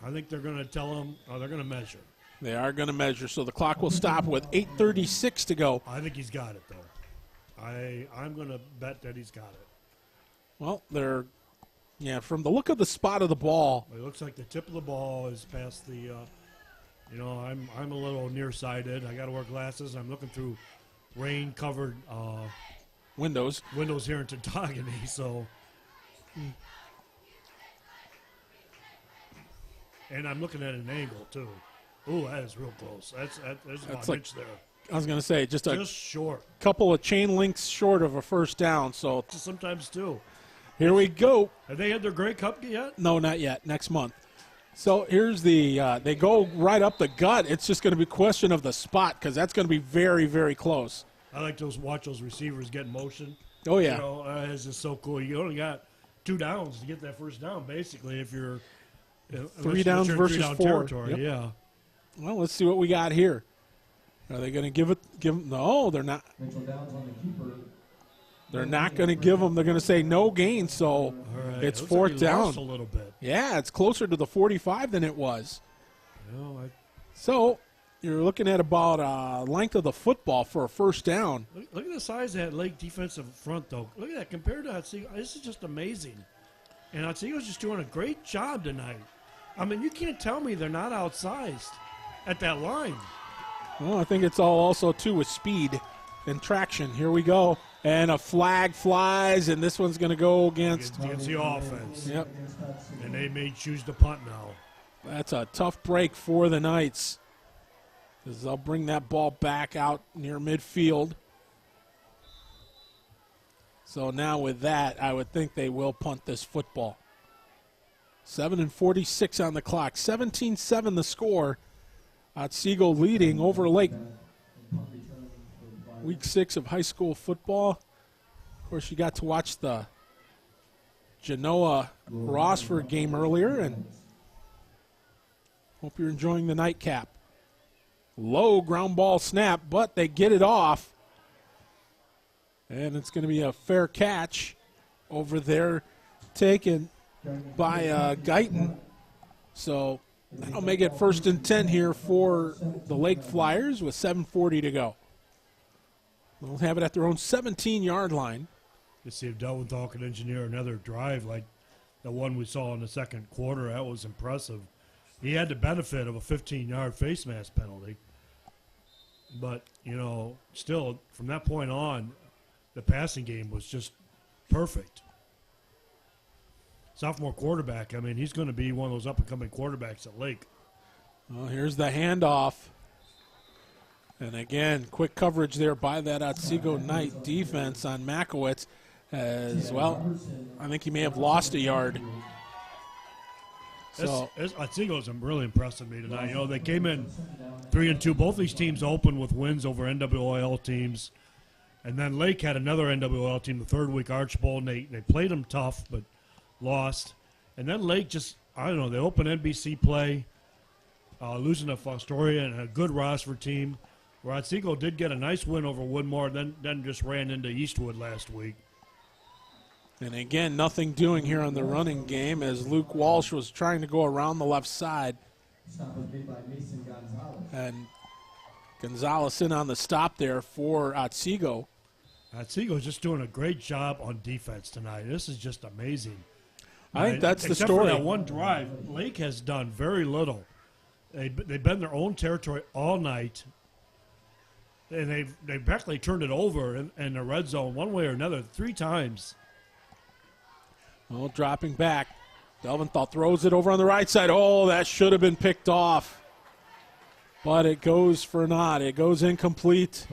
I think they're going to tell him, they're going to measure. They are going to measure, so the clock will stop with 8:36 to go. I think he's got it, though. I'm going to bet that he's got it. Well, from the look of the spot of the ball. It looks like the tip of the ball is past the I'm a little nearsighted. I got to wear glasses. I'm looking through rain-covered windows here in Totogany. So, and I'm looking at an angle too. Ooh, that is real close. That's about an inch there. I was going to say just short. Couple of chain links short of a first down. So sometimes too. Here we go. Have they had their Grey Cup yet? No, not yet. Next month. So here's they go right up the gut. It's just going to be a question of the spot because that's going to be very, very close. I like to watch those receivers get in motion. Oh, yeah. It's just so cool. You only got 2 downs to get that first down, basically, if you're 3 downs versus 4. Territory. Yep. Yeah. Well, let's see what we got here. Are they going to give them? No, they're not. They're not going to give them. They're going to say no gain, so right. it's Looks fourth like he down. lost a little bit. Yeah, it's closer to the 45 than it was. No, So you're looking at about length of the football for a first down. Look at the size of that Lake defensive front, though. Look at that compared to Otsego. This is just amazing. And Otsego's just doing a great job tonight. I mean, you can't tell me they're not outsized at that line. Well, I think it's all also, too, with speed and traction. Here we go. And a flag flies, and this one's going to go against the offense. Yep. And they may choose to punt now. That's a tough break for the Knights, as they'll bring that ball back out near midfield. So now with that, I would think they will punt this football. 7:46 on the clock. 17-7 the score. Otsego leading over Lake. Week 6 of high school football. Of course, you got to watch the Genoa-Rossford game earlier, and hope you're enjoying the nightcap. Low ground ball snap, but they get it off. And it's going to be a fair catch over there taken by Guyton. So that'll make it 1st and 10 here for the Lake Flyers with 7:40 to go. They'll have it at their own 17-yard line. Let's see if Delwyn can engineer another drive like the one we saw in the second quarter. That was impressive. He had the benefit of a 15-yard face mask penalty. But, you know, still, from that point on, the passing game was just perfect. Sophomore quarterback, I mean, he's going to be one of those up-and-coming quarterbacks at Lake. Well, here's the handoff. And again, quick coverage there by that Otsego Knight defense on Makowitz as well. I think he may have lost a yard. So Otsego's really impressed me tonight. You know, they came in 3-2. Both these teams opened with wins over NWOL teams. And then Lake had another NWOL team, the third week Arch Bowl, and they played them tough but lost. And then Lake just, I don't know, they opened NBC play, losing to Fostoria and a good Rossford team. Where Otsego did get a nice win over Woodmore, then just ran into Eastwood last week. And again, nothing doing here on the running game as Luke Walsh was trying to go around the left side. And Gonzalez in on the stop there for Otsego. Otsego's just doing a great job on defense tonight. This is just amazing. I think that's the except story. For that one drive, Lake has done very little. They've been in their own territory all night. And they've practically turned it over in the red zone one way or another 3 times. Well, dropping back. Delventhal throws it over on the right side. Oh, that should have been picked off. But it goes for naught. It goes incomplete.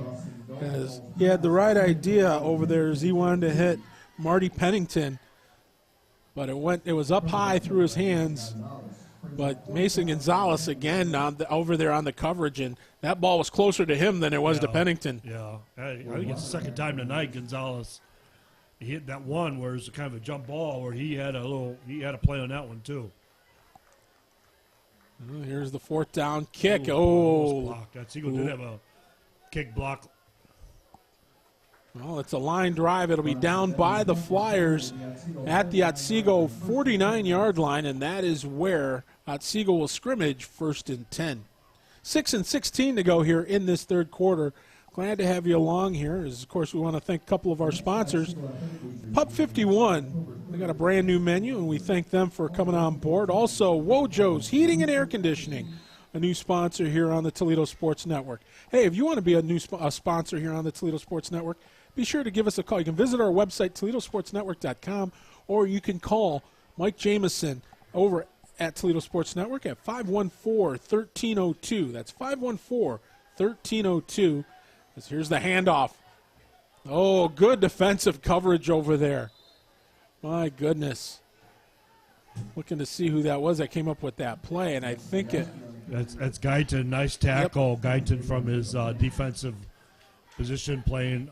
As he had the right idea over there as he wanted to hit Marty Pennington. But it was up high through his hands. But Mason Gonzalez again over there on the coverage, and that ball was closer to him than it was to Pennington. Yeah, I think it's the second time tonight Gonzalez hit that one where it's kind of a jump ball where he had a play on that one too. Well, here's the 4th down kick. Blocked. Otsego did have a kick block. Well, it's a line drive. It'll be down by the Flyers at the Otsego 49-yard line, and that is where Otsego will scrimmage 1st and 10. 6:16 to go here in this third quarter. Glad to have you along here. As, of course, we want to thank a couple of our sponsors. Pub 51, they got a brand new menu, and we thank them for coming on board. Also, Wojo's Heating and Air Conditioning, a new sponsor here on the Toledo Sports Network. Hey, if you want to be a new sponsor here on the Toledo Sports Network, be sure to give us a call. You can visit our website, ToledoSportsNetwork.com, or you can call Mike Jamison over at Toledo Sports Network at 514-1302. That's 514-1302. Here's the handoff. Oh, good defensive coverage over there. My goodness. Looking to see who that was that came up with that play, and I think That's Guyton. Nice tackle. Yep. Guyton from his defensive position playing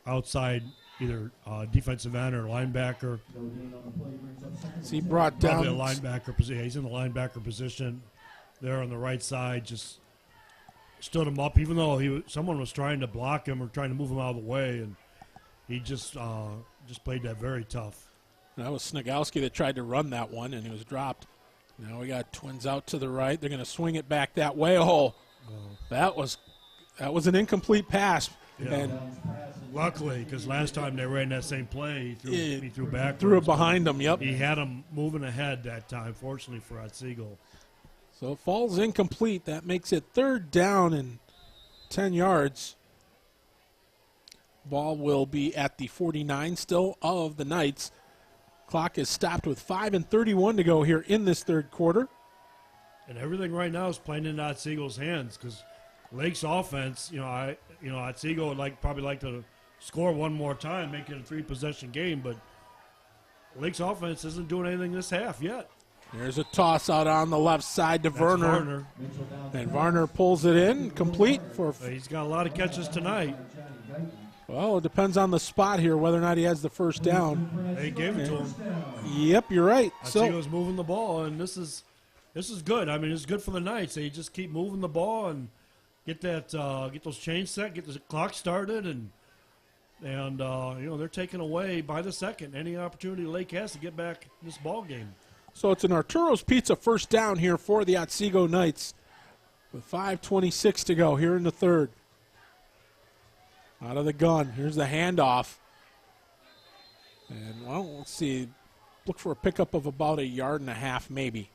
outside either defensive end or linebacker. So he brought down. Probably a linebacker position. He's in the linebacker position there on the right side, just stood him up, even though someone was trying to block him or trying to move him out of the way, and he just played that very tough. That was Snigowski that tried to run that one, and he was dropped. Now we got Twins out to the right. They're going to swing it back that way. Oh, that was an incomplete pass. Yeah. And luckily, because last time they ran that same play, he threw back. Threw it behind him, yep. He had him moving ahead that time, fortunately for Otsego. So it falls incomplete. That makes it 3rd down and 10 yards. Ball will be at the 49 still of the Knights. Clock is stopped with 5:31 to go here in this 3rd quarter. And everything right now is playing in Otsego's hands because Lake's offense, Otsego would probably like to score one more time, make it a 3-possession game, but Lake's offense isn't doing anything this half yet. There's a toss out on the left side to Varner. And Varner pulls it in, complete for. He's got a lot of catches tonight. Well, it depends on the spot here, whether or not he has the first down. They gave it to him. Yep, you're right. Otsego's moving the ball, and this is good. I mean, it's good for the Knights. They just keep moving the ball and get those chains set, get the clock started, and they're taking away by the second any opportunity Lake has to get back in this ball game. So it's an Arturo's Pizza first down here for the Otsego Knights with 5:26 to go here in the 3rd. Out of the gun. Here's the handoff. And, well, let's see. Look for a pickup of about 1.5 yards maybe.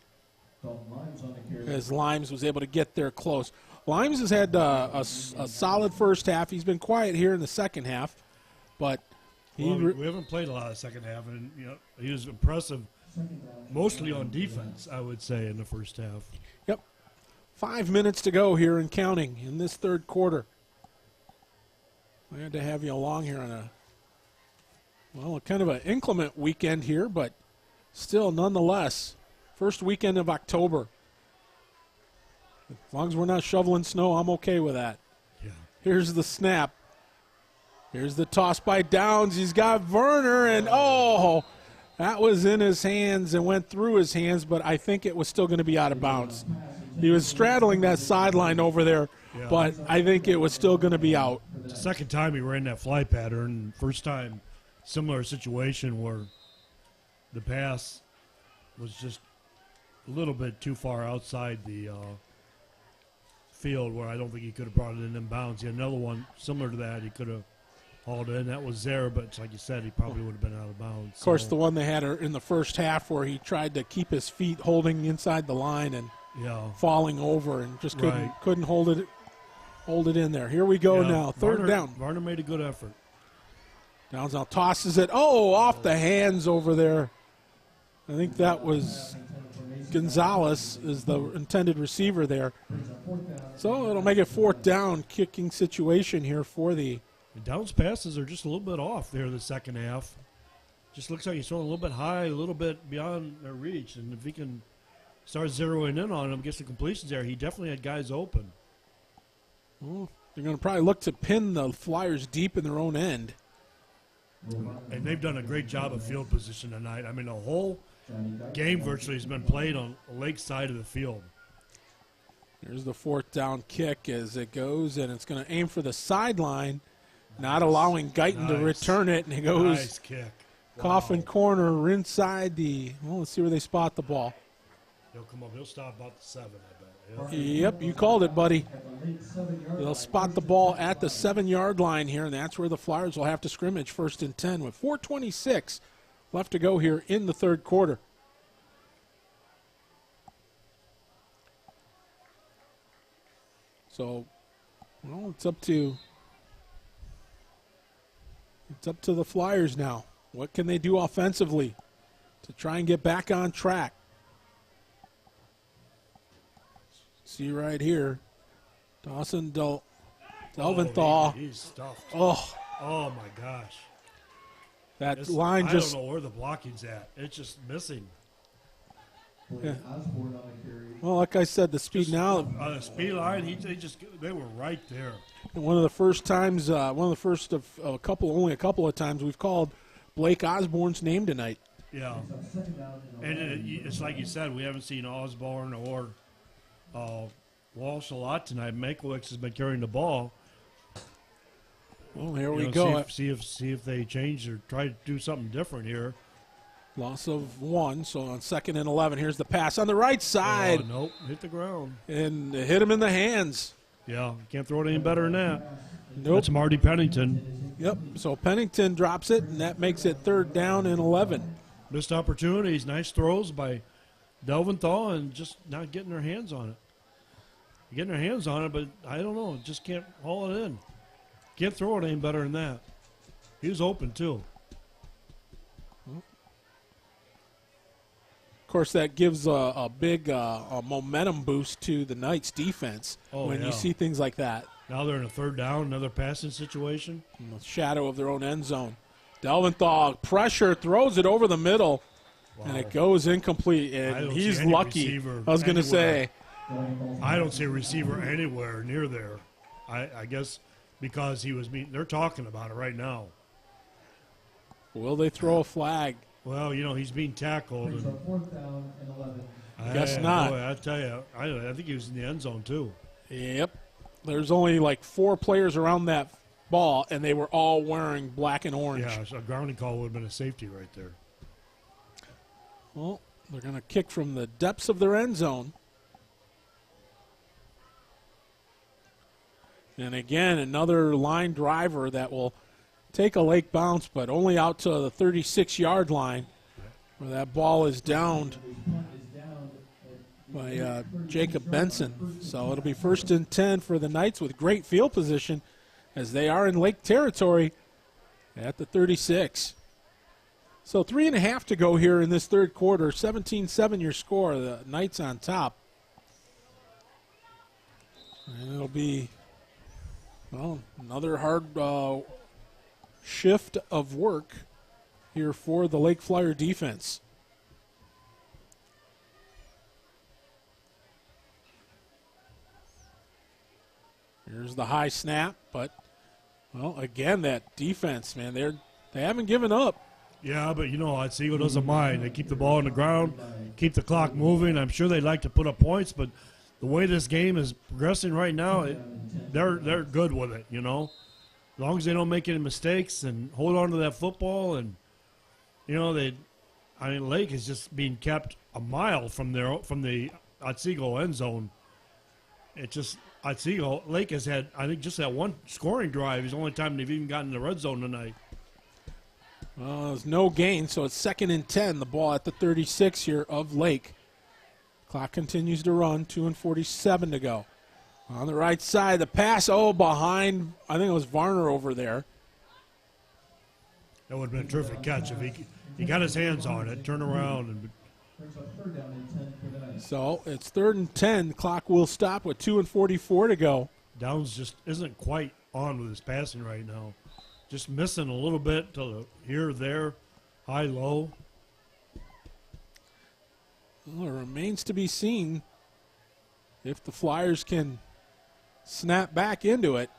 As Limes was able to get there close. Limes has had a solid first half. He's been quiet here in the second half. But we haven't played a lot of second half. And, he was impressive mostly on defense, I would say, in the first half. Yep. 5 minutes to go here and counting in this 3rd quarter. I had to have you along here on a kind of an inclement weekend here, but still, nonetheless, first weekend of October. As long as we're not shoveling snow, I'm okay with that. Yeah. Here's the snap. Here's the toss by Downs. He's got Varner, and that was in his hands and went through his hands, but I think it was still going to be out of bounds. He was straddling that sideline over there, but I think it was still going to be out. It's the second time he ran that fly pattern. First time, similar situation where the pass was just a little bit too far outside the field where I don't think he could have brought it in bounds. He had another one similar to that. He could have hauled it in. That was there, but like you said, he probably would have been out of bounds. Of course, the one they had in the first half where he tried to keep his feet holding inside the line and falling over and just couldn't hold it in there. Here we go now, 3rd down. Varner made a good effort. Downs now tosses it. Off the hands over there. I think that was Gonzalez is the intended receiver there. So it'll make it 4th down, kicking situation here for the. Downs' passes are just a little bit off there in the second half. Just looks like he's throwing a little bit high, a little bit beyond their reach. And if he can start zeroing in on him, gets the completions there, he definitely had guys open. Well, they're going to probably look to pin the Flyers deep in their own end. And they've done a great job of field position tonight. I mean, the whole game virtually has been played on the lake side of the field. There's the 4th down kick as it goes, and it's going to aim for the sideline, not allowing Guyton to return it, and it goes nice kick. Coffin corner inside let's see where they spot the ball. He'll come up. He'll stop about the 7, I bet. Yep, you called it, buddy. They'll spot the ball at the 7-yard line here, and that's where the Flyers will have to scrimmage 1st and 10 with 4:26 left to go here in the 3rd quarter. So, it's up to the Flyers now. What can they do offensively to try and get back on track? See right here, Dawson Delventhal. He's stuffed. Oh my gosh. That line just. I don't know where the blocking's at. It's just missing. Yeah. Well, like I said, the speed now. On the speed line, they were right there. And one of the first times, only a couple of times we've called Blake Osborne's name tonight. Yeah. And it's like you said, we haven't seen Osborne or Walsh a lot tonight. Mankiewicz has been carrying the ball. Well, here we go. See if they change or try to do something different here. Loss of 1, so on 2nd and 11, here's the pass on the right side. Oh, nope, hit the ground. And hit him in the hands. Yeah, can't throw it any better than that. Nope. That's Marty Pennington. Yep, so Pennington drops it, and that makes it 3rd down and 11. Missed opportunities, nice throws by Delventhal, and just not getting their hands on it. Getting their hands on it, but I don't know, just can't haul it in. Can't throw it any better than that. He was open, too. Of course, that gives a big a momentum boost to the Knights' defense when you see things like that. Now they're in a 3rd down, another passing situation. In the shadow of their own end zone. Delventhal, pressure, throws it over the middle, and it goes incomplete. And he's lucky. I was going to say. I don't see a receiver anywhere near there. I guess because he was being, they're talking about it right now. Will they throw a flag? Well, you know, he's being tackled. And 4th down and 11. I guess not. Boy, I tell you, I think he was in the end zone too. Yep. There's only like 4 players around that ball, and they were all wearing black and orange. Yeah, so a grounding call would have been a safety right there. Well, they're going to kick from the depths of their end zone. And again, another line driver that will take a lake bounce, but only out to the 36-yard line, where that ball is downed by Jacob Benson. So it'll be 1st and 10 for the Knights with great field position as they are in lake territory at the 36. So 3.5 to go here in this 3rd quarter. 17-7 your score. The Knights on top. And it'll be, well, another hard shift of work here for the Lake Flyer defense. Here's the high snap, but, well, again, that defense, man, they haven't given up. Yeah, but, you know, Otsego doesn't mind. They keep the ball on the ground, keep the clock moving. I'm sure they'd like to put up points, but the way this game is progressing right now, they're good with it, you know. As long as they don't make any mistakes and hold on to that football, and, you know, Lake is just being kept a mile from the Otsego end zone. It just, Otsego, Lake has had, I think, just that one scoring drive is the only time they've even gotten in the red zone tonight. There's no gain, so it's 2nd and 10. The ball at the 36 here of Lake. Clock continues to run, 2:47 to go. On the right side, the pass, behind, I think it was Varner over there. That would have been a terrific catch if he got his hands on it, turn around. And so it's 3rd and 10. The clock will stop with 2:44 to go. Downs just isn't quite on with his passing right now. Just missing a little bit to the here, there, high, low. Well, it remains to be seen if the Flyers can snap back into it.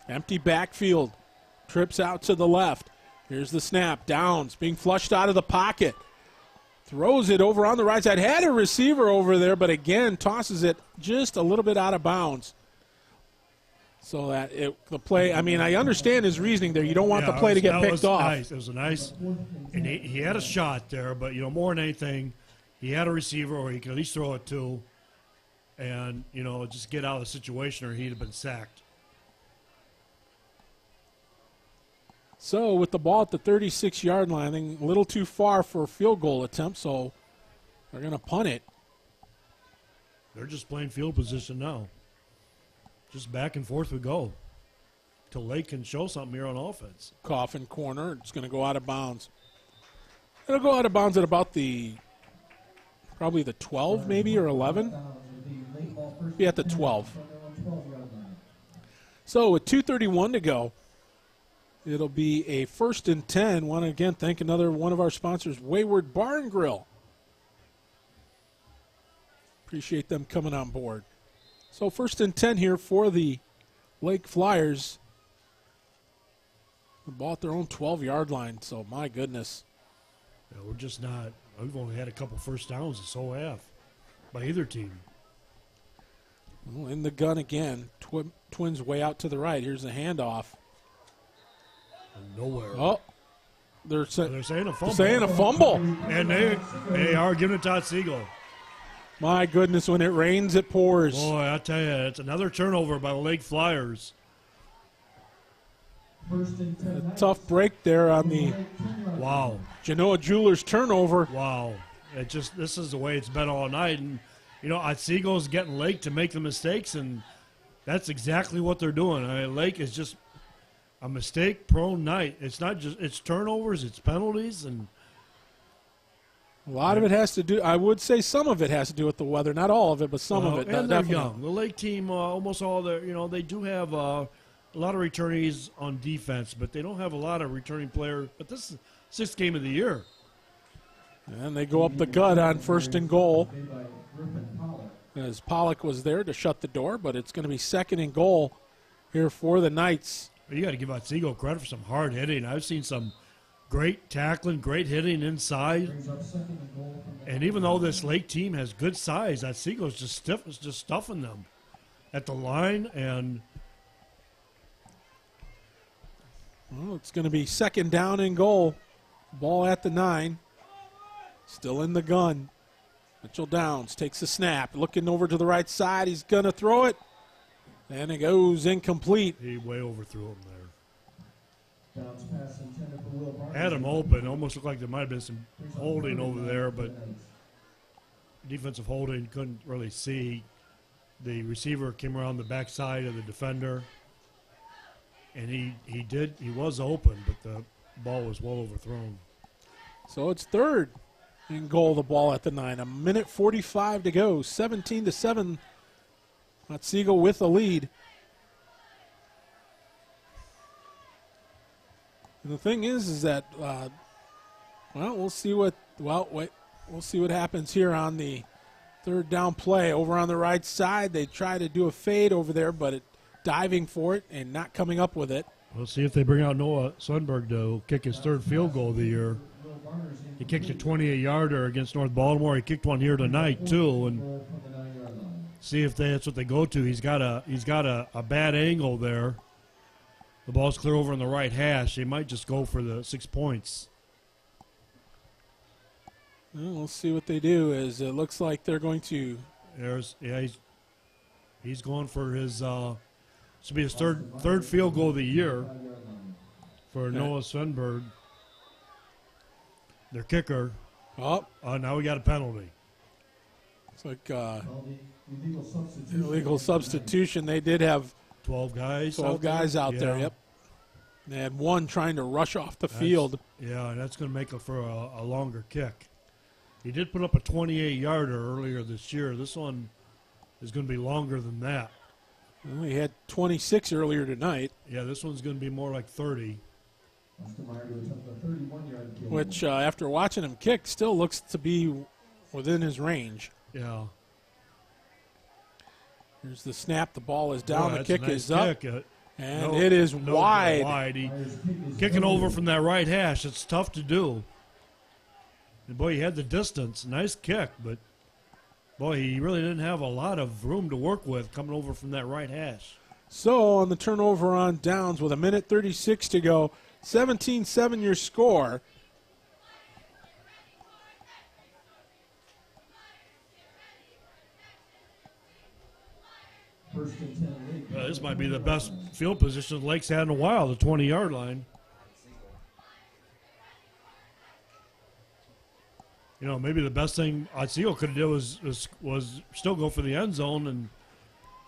Empty backfield. Trips out to the left. Here's the snap. Downs being flushed out of the pocket. Throws it over on the right side. Had a receiver over there, but again tosses it just a little bit out of bounds. So that the play, I mean, I understand his reasoning there. You don't want the play to get picked off. Nice. It was a nice, and he had a shot there, but, you know, more than anything, he had a receiver or he could at least throw it to and, you know, just get out of the situation or he'd have been sacked. So with the ball at the 36-yard line, I think a little too far for a field goal attempt, so they're going to punt it. They're just playing field position now. Just back and forth we go till Lake can show something here on offense. Coffin corner. It's going to go out of bounds. It'll go out of bounds at about probably the 12 maybe or 11. Be at the 12. So with 2:31 to go, it'll be a 1st and 10. Want to again thank another one of our sponsors, Wayward Bar and Grill. Appreciate them coming on board. So 1st and 10 here for the Lake Flyers. The ball at their own 12-yard line, so my goodness. Yeah, we're just not – we've only had a couple first downs and so have by either team. Well, in the gun again. Twins way out to the right. Here's the handoff. Nowhere. Oh, they're saying a fumble. Saying a fumble. And they are giving it to Otsego. My goodness, when it rains, it pours. Boy, I tell you, it's another turnover by the Lake Flyers. A tough break there on the Genoa Jewelers turnover. Wow. This is the way it's been all night. And, Otsego's getting Lake to make the mistakes, and that's exactly what they're doing. Lake is just a mistake-prone night. It's not just – it's turnovers, it's penalties, and – a lot of it has to do, I would say some of it has to do with the weather. Not all of it, but some of it. And definitely. they're young. The Lake team, almost all their, they do have a lot of returnees on defense, but they don't have a lot of returning players. But this is the 6th game of the year. And they go up the gut on 1st and goal. As Pollock was there to shut the door, but it's going to be 2nd and goal here for the Knights. You got to give Otsego credit for some hard hitting. I've seen some great tackling, great hitting inside. And even though this Lake team has good size, Otsego's just stuffing them at the line. And well, it's going to be 2nd down and goal. Ball at the 9. Still in the gun. Mitchell Downs takes the snap. Looking over to the right side. He's going to throw it. And it goes incomplete. He way overthrew him there. Had him open. Almost looked like there might have been some holding over there, but defensive holding, couldn't really see. The receiver came around the backside of the defender, and he was open, but the ball was well overthrown. So it's 3rd and goal, the ball at the 9. 1:45 to go. 17-7. Otsego with the lead. And the thing is that, we'll see what happens here on the 3rd down play. Over on the right side, they try to do a fade over there, but diving for it and not coming up with it. We'll see if they bring out Noah Sundberg to kick his 3rd field goal of the year. He kicked a 28-yarder against North Baltimore. He kicked one here tonight too, and see if that's what they go to. He's got a bad angle there. The ball's clear over on the right hash. They might just go for the 6 points. Well, we'll see what they do. As it looks like they're going to. He's going for his. This will be his third field goal of the year for Noah Sundberg. Their kicker. Oh, now we got a penalty. It's like illegal substitution. They did have 12 guys. 12 guys out there. Yep. They had one trying to rush off the field. Yeah, and that's going to make it for a longer kick. He did put up a 28-yarder earlier this year. This one is going to be longer than that. Well, he had 26 earlier tonight. Yeah, this one's going to be more like 30. Which, after watching him kick, still looks to be within his range. Yeah. Here's the snap. The ball is down. The kick is up. Kick. And it is wide. Kicking over from that right hash. It's tough to do. And boy, he had the distance. Nice kick, but boy, he really didn't have a lot of room to work with coming over from that right hash. So on the turnover on downs with 1:36 to go, 17-7 your score. This might be the best field position the Lake's had in a while, the 20-yard line. Maybe the best thing Otsego could have done was still go for the end zone and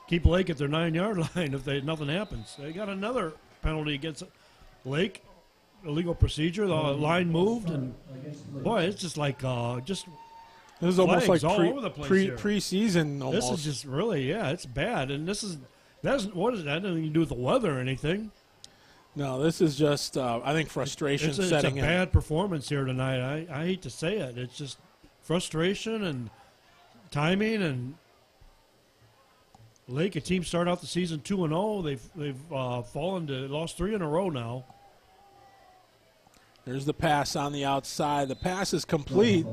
keep Lake at their 9-yard line if nothing happens. They got another penalty against Lake, illegal procedure. The line moved, and boy, it's just like this is almost like all over the place preseason. Almost. This is just really, it's bad, and that has nothing to do with the weather or anything. No, this is just, I think, frustration setting in. It's a bad performance here tonight. I hate to say it. It's just frustration and timing. And Lake, a team started out the season 2-0. They've lost 3 in a row now. There's the pass on the outside. The pass is complete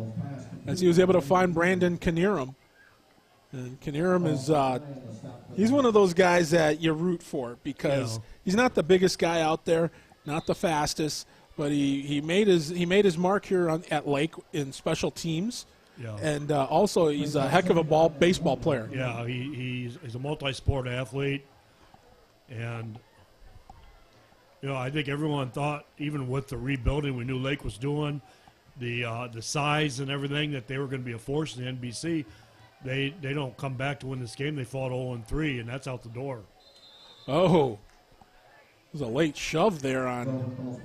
as he was able to find Brandon Knierim. And Knierim is he's one of those guys that you root for because he's not the biggest guy out there, not the fastest, but he made his mark here at Lake in special teams. Yeah. And also he's a heck of a baseball player. Yeah, he's a multi-sport athlete, and I think everyone thought, even with the rebuilding we knew Lake was doing, the size and everything, that they were going to be a force in the NBC. They don't come back to win this game. They fought 0-3, and that's out the door. Oh, there's a late shove there on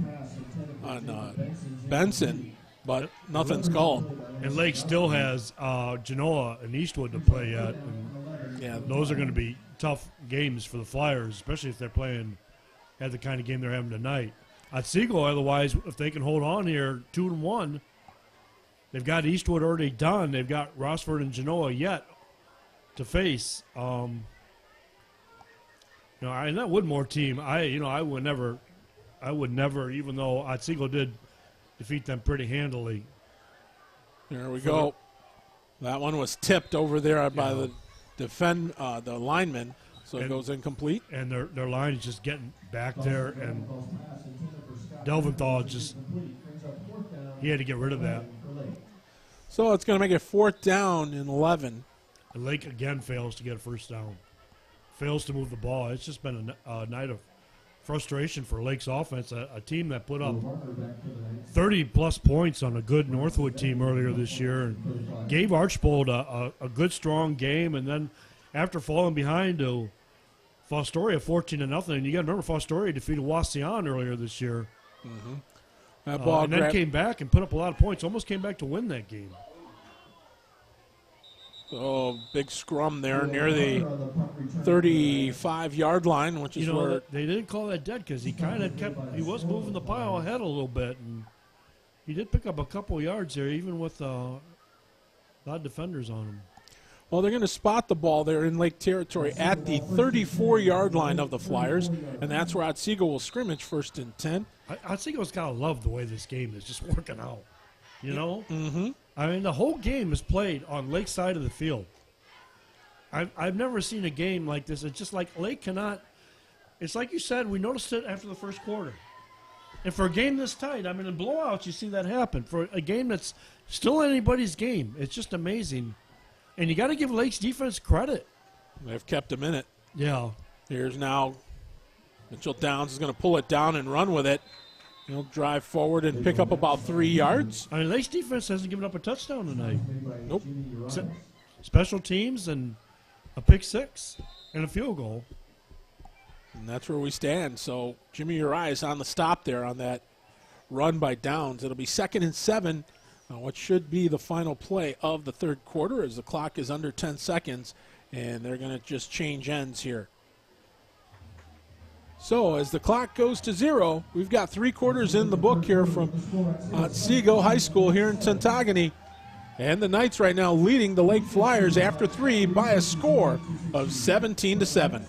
Benson, but nothing's called. And Lake still has Genoa and Eastwood to play yet. And those are going to be tough games for the Flyers, especially if they're had the kind of game they're having tonight. Otsego, otherwise, if they can hold on here 2-1, they've got Eastwood already done. They've got Rossford and Genoa yet to face. And that Woodmore team, I would never, even though Otsego did defeat them pretty handily. There we go. That one was tipped over there by the lineman, so it goes incomplete. And their line is just getting back there, and Delventhal he had to get rid of that. So it's going to make it 4th down and 11. And Lake again fails to get a first down. Fails to move the ball. It's just been a night of frustration for Lake's offense, a team that put up 30-plus points on a good Northwood team earlier this year and gave Archbold a good, strong game. And then after falling behind to Fostoria 14-0, and you got to remember Fostoria defeated Wasion earlier this year. Mm-hmm. That ball and then came back and put up a lot of points, almost came back to win that game. Oh, big scrum there near the 35-yard line, which is where they didn't call that dead because he kind of he was moving the pile ahead a little bit, and he did pick up a couple yards there, even with a lot of defenders on him. Well, they're going to spot the ball there in Lake territory at the 34-yard line of the Flyers, and that's where Otsego will scrimmage 1st and 10. Otsego's got to love the way this game is just working out, Mm-hmm. I mean, the whole game is played on Lake's side of the field. I've never seen a game like this. It's just like Lake cannot – it's like you said, we noticed it after the first quarter. And for a game this tight, I mean, in blowouts you see that happen. For a game that's still anybody's game, it's just amazing. And you got to give Lake's defense credit. They've kept him in it. Yeah. Here's now Mitchell Downs is going to pull it down and run with it. He'll drive forward and pick up about 3 yards. I mean, Lake's defense hasn't given up a touchdown tonight. Nope. Special teams and a pick six and a field goal. And that's where we stand. So Jimmy Uriah is on the stop there on that run by Downs. It'll be 2nd and 7. What should be the final play of the third quarter as the clock is under 10 seconds, and they're going to just change ends here. So as the clock goes to 0, we've got 3 quarters in the book here from Otsego High School here in Tentagony. And the Knights right now leading the Lake Flyers after 3 by a score of 17-7.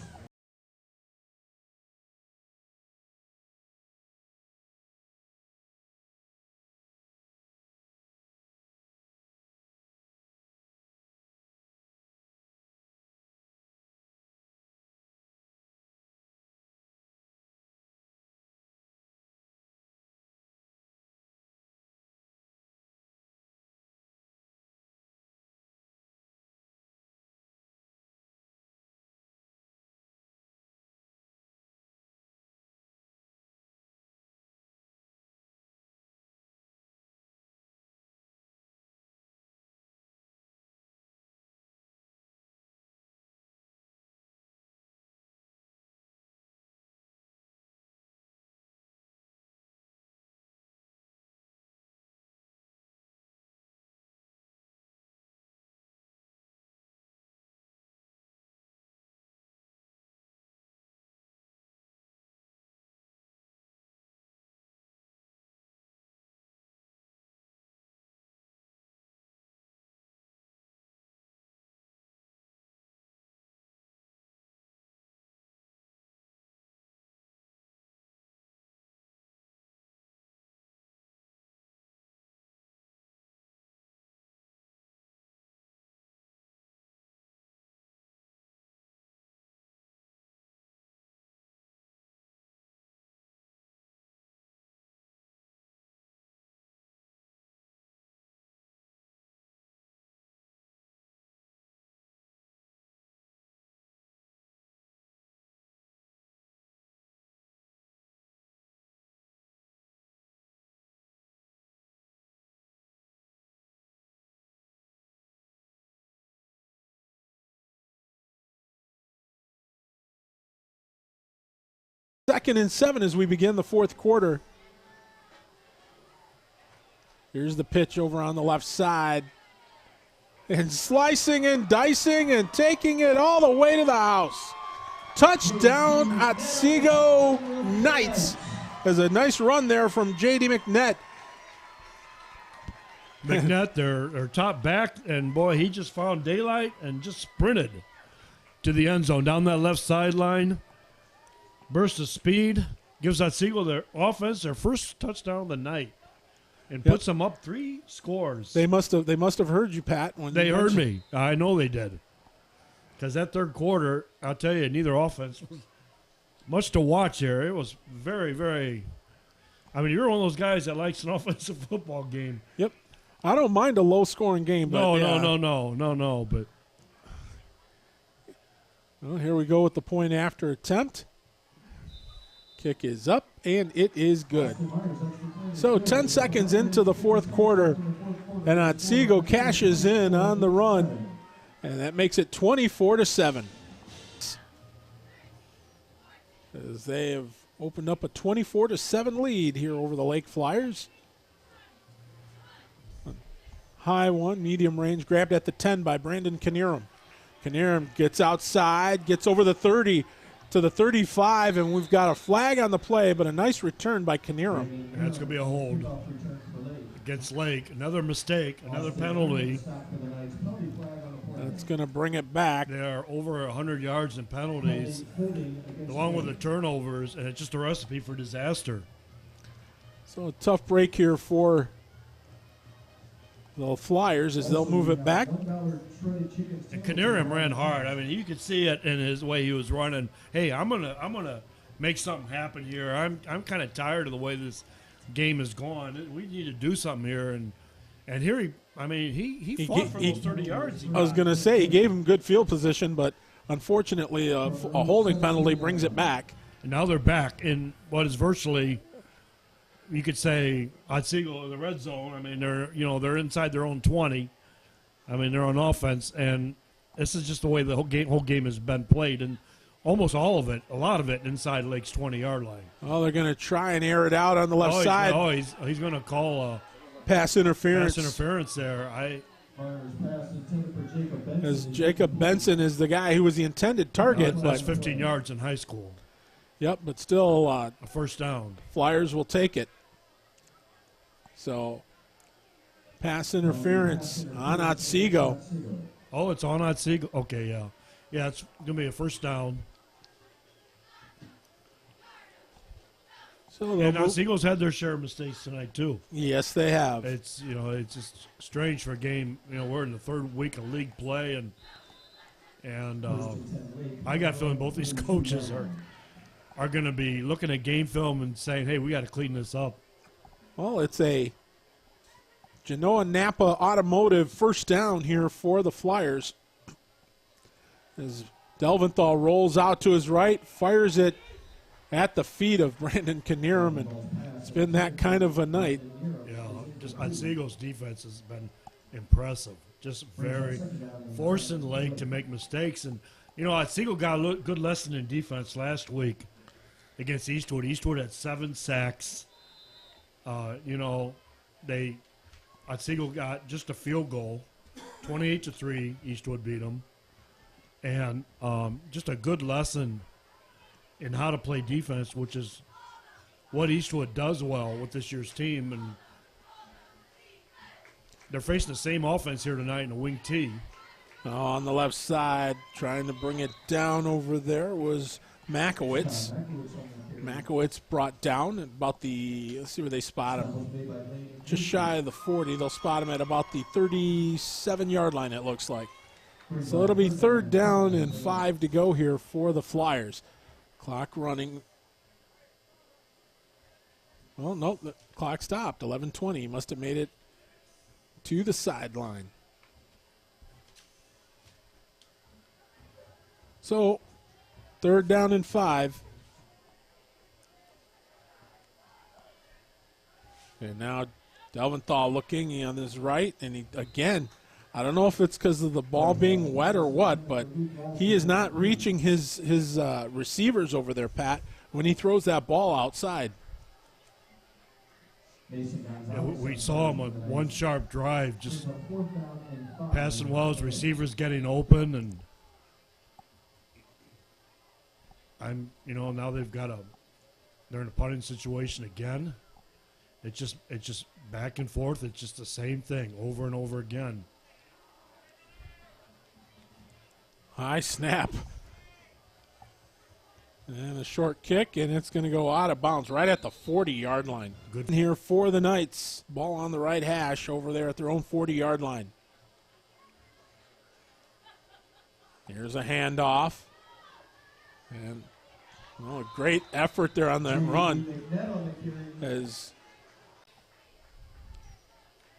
2nd and 7 as we begin the fourth quarter. Here's the pitch over on the left side. And slicing and dicing and taking it all the way to the house. Touchdown, Otsego Knights. There's a nice run there from J.D. McNett. McNett, their top back, and boy, he just found daylight and just sprinted to the end zone down that left sideline. Burst of speed gives Otsego their offense their first touchdown of the night, and puts them up 3 scores. They must have heard you, Pat. When They you heard mentioned- me. I know they did. Because that third quarter, I'll tell you, neither offense was much to watch here. It was very, very. I mean, you're one of those guys that likes an offensive football game. Yep. I don't mind a low-scoring game. But No. But well, here we go with the point after attempt. Kick is up, and it is good. So 10 seconds into the fourth quarter, and Otsego cashes in on the run, and that makes it 24-7. As they have opened up a 24-7 lead here over the Lake Flyers. High one, medium range, grabbed at the 10 by Brandon Knierim. Knierim gets outside, gets over the 30 to the 35, and we've got a flag on the play, but a nice return by Knierim. that's going to be a hold against Lake. Another mistake, another penalty. That's going to bring it back. They are over 100 yards in penalties, along with the turnovers, and it's just a recipe for disaster. So a tough break here for the Flyers as they'll move it back. And Knierim ran hard. I mean, you could see it in his way he was running. Hey, I'm gonna make something happen here. I'm kind of tired of the way this game is going. We need to do something here. And here he fought for those 30 yards. I was going to say he gave him good field position, but unfortunately a holding penalty brings it back. And now they're back in what is virtually, you could say, Otsego in the red zone. I mean, they're inside their own 20. I mean, they're on offense, and this is just the way the whole game has been played, and almost all of it, a lot of it, inside Lake's 20-yard line. Oh, they're going to try and air it out on the left side. He's going to call pass interference. Pass interference there. As Jacob Benson is the guy who was the intended target. That's 15 yards in high school. Yep, but still a first down. Flyers will take it. So, pass interference on Otsego. Oh, it's on Otsego. Okay, yeah. Yeah, it's going to be a first down. So and Otsego's had their share of mistakes tonight, too. Yes, they have. It's just strange for a game. We're in the third week of league play, and I got a feeling both these coaches are going to be looking at game film and saying, hey, we got to clean this up. Well, it's a Genoa Napa Automotive first down here for the Flyers. As Delventhal rolls out to his right, fires it at the feet of Brandon Knierim, and it's been that kind of a night. Yeah, just Otsego's defense has been impressive. Just very forcing Lake to make mistakes. And, Otsego got a good lesson in defense last week against Eastwood. Eastwood had 7 sacks. Otsego got just a field goal, 28-3. Eastwood beat them, and just a good lesson in how to play defense, which is what Eastwood does well with this year's team. And they're facing the same offense here tonight in a wing T. On the left side, trying to bring it down over there was Makowitz. Makowitz brought down about let's see where they spot him. Just shy of the 40. They'll spot him at about the 37-yard line, it looks like. So it'll be 3rd down and 5 to go here for the Flyers. Clock running. Well, no, the clock stopped. 11:20. He must have made it to the sideline. So, 3rd down and 5. And now Delventhal looking on his right, and he again, I don't know if it's because of the ball being wet or what, but he is not reaching his receivers over there, Pat, when he throws that ball outside. Yeah, we saw him on one sharp drive, just passing well, his receivers getting open, and now they're in a punting situation again. It's just back and forth. It's just the same thing over and over again. High snap. And a short kick, and it's going to go out of bounds right at the 40-yard line. Good here for the Knights. Ball on the right hash over there at their own 40-yard line. Here's a handoff. And a great effort there on that run as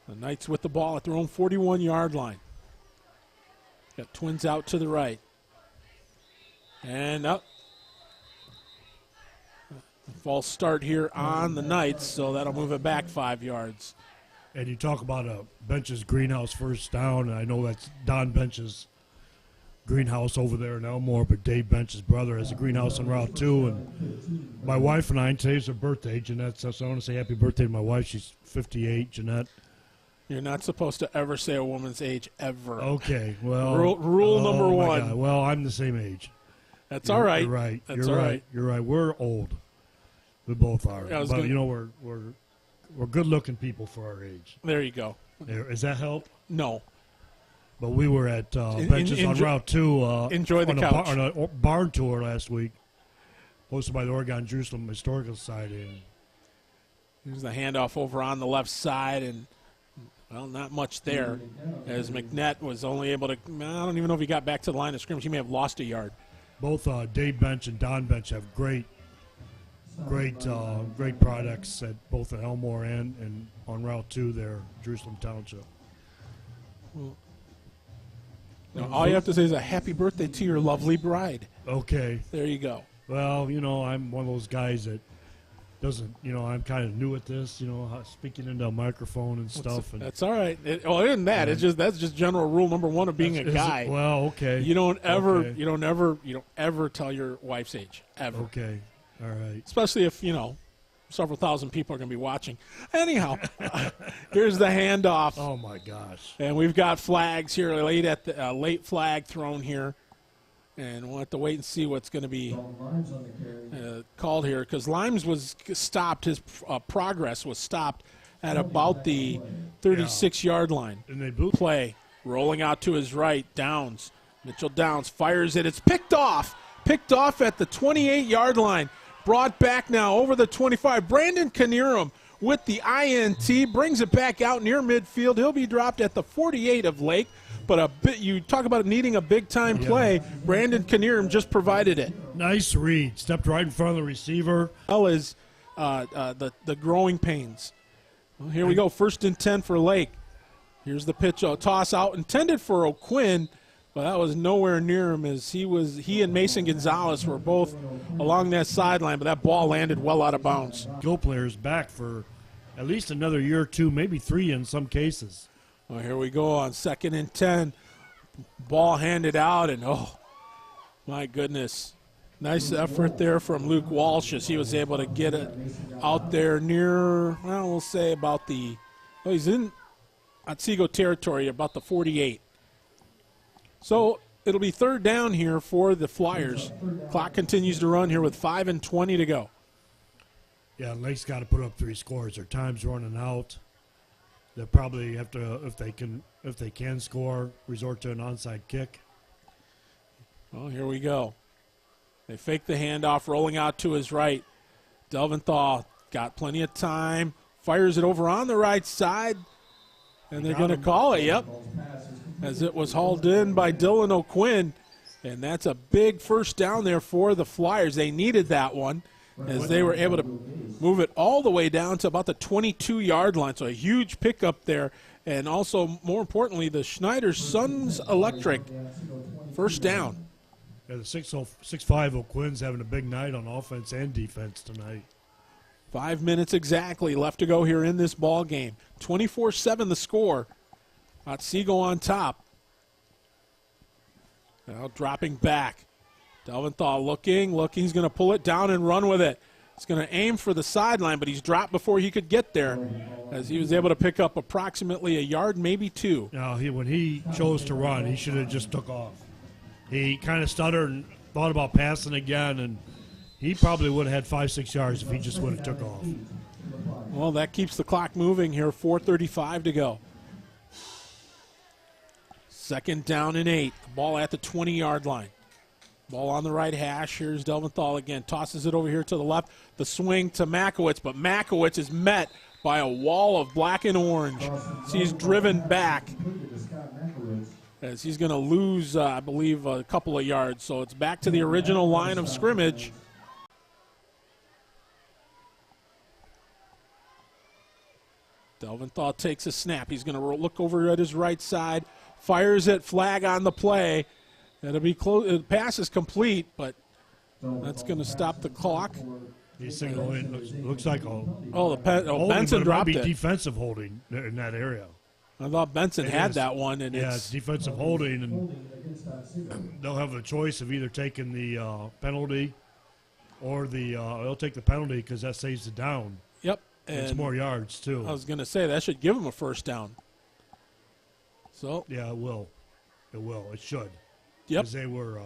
the Knights with the ball at their own 41-yard line. Got Twins out to the right. And up. False start here on the Knights, so that'll move it back 5 yards. And you talk about a Bench's greenhouse first down, and I know that's Don Bench's greenhouse over there in Elmore, but Dave Bench's brother has a greenhouse on Route 2. And my wife and I, today's her birthday, Jeanette, so I want to say happy birthday to my wife. She's 58, Jeanette. You're not supposed to ever say a woman's age ever. Okay, well. Rule number one. God. Well, I'm the same age. That's all right. You're right. That's you're all right. You're right. We're old. We both are. But, we're good-looking people for our age. There you go. Does that help? No. But we were at Benches on Route 2 enjoy the couch. On a barn tour last week, hosted by the Oregon Jerusalem Historical Society. Here's the handoff over on the left side, and, well, not much there, as McNett was only able to, I don't even know if he got back to the line of scrimmage. He may have lost a yard. Both Dave Bench and Don Bench have great products at both at Elmore and on Route 2 there, Jerusalem Township. Well, all you have to say is a happy birthday to your lovely bride. Okay. There you go. Well, I'm one of those guys that doesn't, I'm kind of new at this, speaking into a microphone and stuff. That's all right. Isn't that? That's just general rule number one of being a guy. Well, okay. You don't ever tell your wife's age ever. Okay. All right. Especially if, several thousand people are going to be watching. Anyhow, here's the handoff. Oh, my gosh. And we've got flags here, late flag thrown here. And we'll have to wait and see what's going to be called here, because Limes was stopped. His progress was stopped at about the 36-yard line. And they boot. Play. Rolling out to his right. Downs. Mitchell Downs fires it. It's picked off. Picked off at the 28-yard line. Brought back now over the 25. Brandon Knierim with the INT brings it back out near midfield. He'll be dropped at the 48 of Lake. But you talk about needing a big-time play. Brandon Knierim just provided it. Nice read. Stepped right in front of the receiver. Well as the growing pains. Well, here we go. 1st and 10 for Lake. Here's the pitch. Toss out intended for O'Quinn. But that was nowhere near him, as he and Mason Gonzalez were both along that sideline, but that ball landed well out of bounds. Skill players back for at least another year or two, maybe 3 in some cases. Well, here we go on 2nd and 10. Ball handed out, and my goodness. Nice effort there from Luke Walsh as he was able to get it out there near, we'll say about he's in Otsego territory, about the 48. So it'll be 3rd down here for the Flyers. Clock continues to run here with 5:20 to go. Yeah, Lake's got to put up 3 scores. Their time's running out. They'll probably have to, if they can score, resort to an onside kick. Well, here we go. They fake the handoff, rolling out to his right. Delventhal got plenty of time, fires it over on the right side, and they're going to call it. Yep. As it was hauled in by Dylan O'Quinn. And that's a big 1st down there for the Flyers. They needed that one, as they were able to move it all the way down to about the 22-yard line. So a huge pickup there. And also, more importantly, the Schneider Suns Electric 1st down. Yeah, the 6'5" O'Quinn's having a big night on offense and defense tonight. 5 minutes exactly left to go here in this ball game. 24-7 the score. Otsego on top. Now dropping back. Delventhal looking. He's going to pull it down and run with it. He's going to aim for the sideline, but he's dropped before he could get there, as he was able to pick up approximately a yard, maybe two. Now, when he chose to run, he should have just took off. He kind of stuttered and thought about passing again, and he probably would have had 5-6 yards if he just would have took off. Well, that keeps the clock moving here. 4:35 to go. 2nd down and 8. The ball at the 20-yard line. Ball on the right hash. Here's Delventhal again. Tosses it over here to the left. The swing to Makowitz, but Makowitz is met by a wall of black and orange. So he's driven back as he's going to lose, I believe, a couple of yards. So it's back to the original line of scrimmage. Delventhal takes a snap. He's going to look over at his right side, fires it, flag on the play. It'll be close. The pass is complete, but that's going to stop the clock. He's signaling. Looks like Benson dropped it. Might be defensive holding in that area. I thought Benson had that one, and it's defensive holding, and they'll have a choice of either taking the penalty or they'll take the penalty because that saves the down. Yep. It's more yards, too. I was going to say, that should give him a first down. So yeah, it will. It will. It should. Yep. Because they were,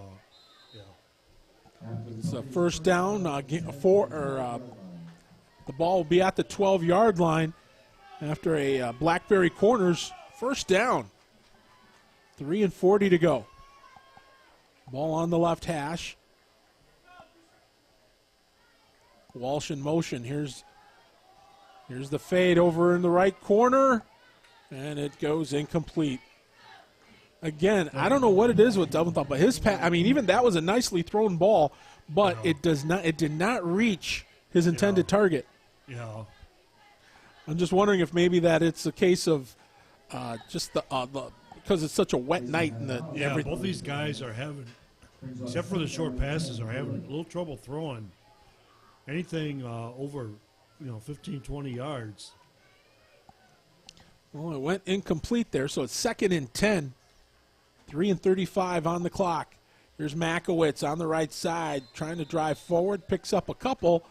It's a first down. The ball will be at the 12-yard line after a Blackberry Corners first down. 3:40 to go. Ball on the left hash. Walsh in motion. Here's the fade over in the right corner, and it goes incomplete. Again, I don't know what it is with Delventhal, but his pass, I mean, even that was a nicely thrown ball, but it did not reach his intended target. Yeah. I'm just wondering if maybe that it's a case of just the because it's such a wet night and both these guys are having, except for the short passes, are having a little trouble throwing anything over 15, 20 yards. Well, it went incomplete there, so it's 2nd and 10. 3:35 on the clock. Here's Makowitz on the right side, trying to drive forward, picks up a couple,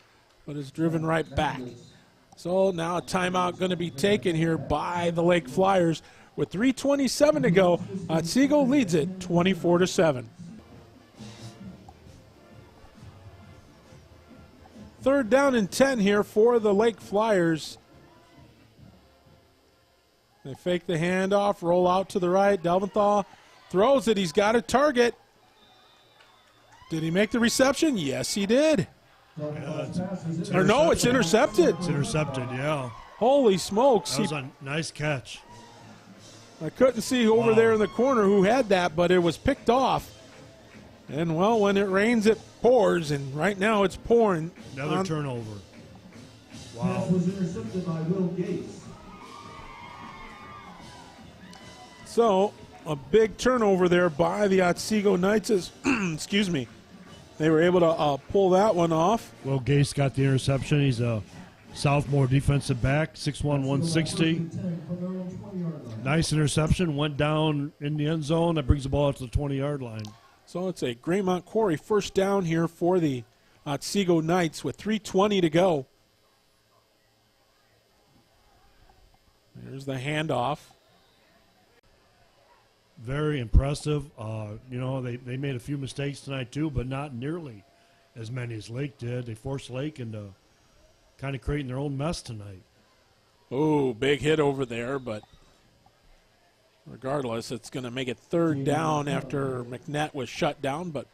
but is driven right back. So now a timeout going to be taken here by the Lake Flyers. With 3:27 to go, Otsego leads it 24-7. 3rd down and 10 here for the Lake Flyers. They fake the handoff, roll out to the right. Delventhal throws it. He's got a target. Did he make the reception? Yes, he did. Or no, it's intercepted. It's intercepted, yeah. Holy smokes. That was a nice catch. I couldn't see over there in the corner who had that, but it was picked off. And, well, when it rains, it pours, and right now it's pouring. Another turnover. Wow. Pass was intercepted by Will Gates. So, a big turnover there by the Otsego Knights. Excuse me. They were able to pull that one off. Will Gase got the interception. He's a sophomore defensive back, 6'1", 160. Nice interception. Went down in the end zone. That brings the ball out to the 20-yard line. So it's a Graymont Quarry first down here for the Otsego Knights with 3:20 to go. There's the handoff. Very impressive. They made a few mistakes tonight too, but not nearly as many as Lake did. They forced Lake into kind of creating their own mess tonight. Oh, big hit over there, but regardless, it's going to make it 3rd down after McNett was shut down, but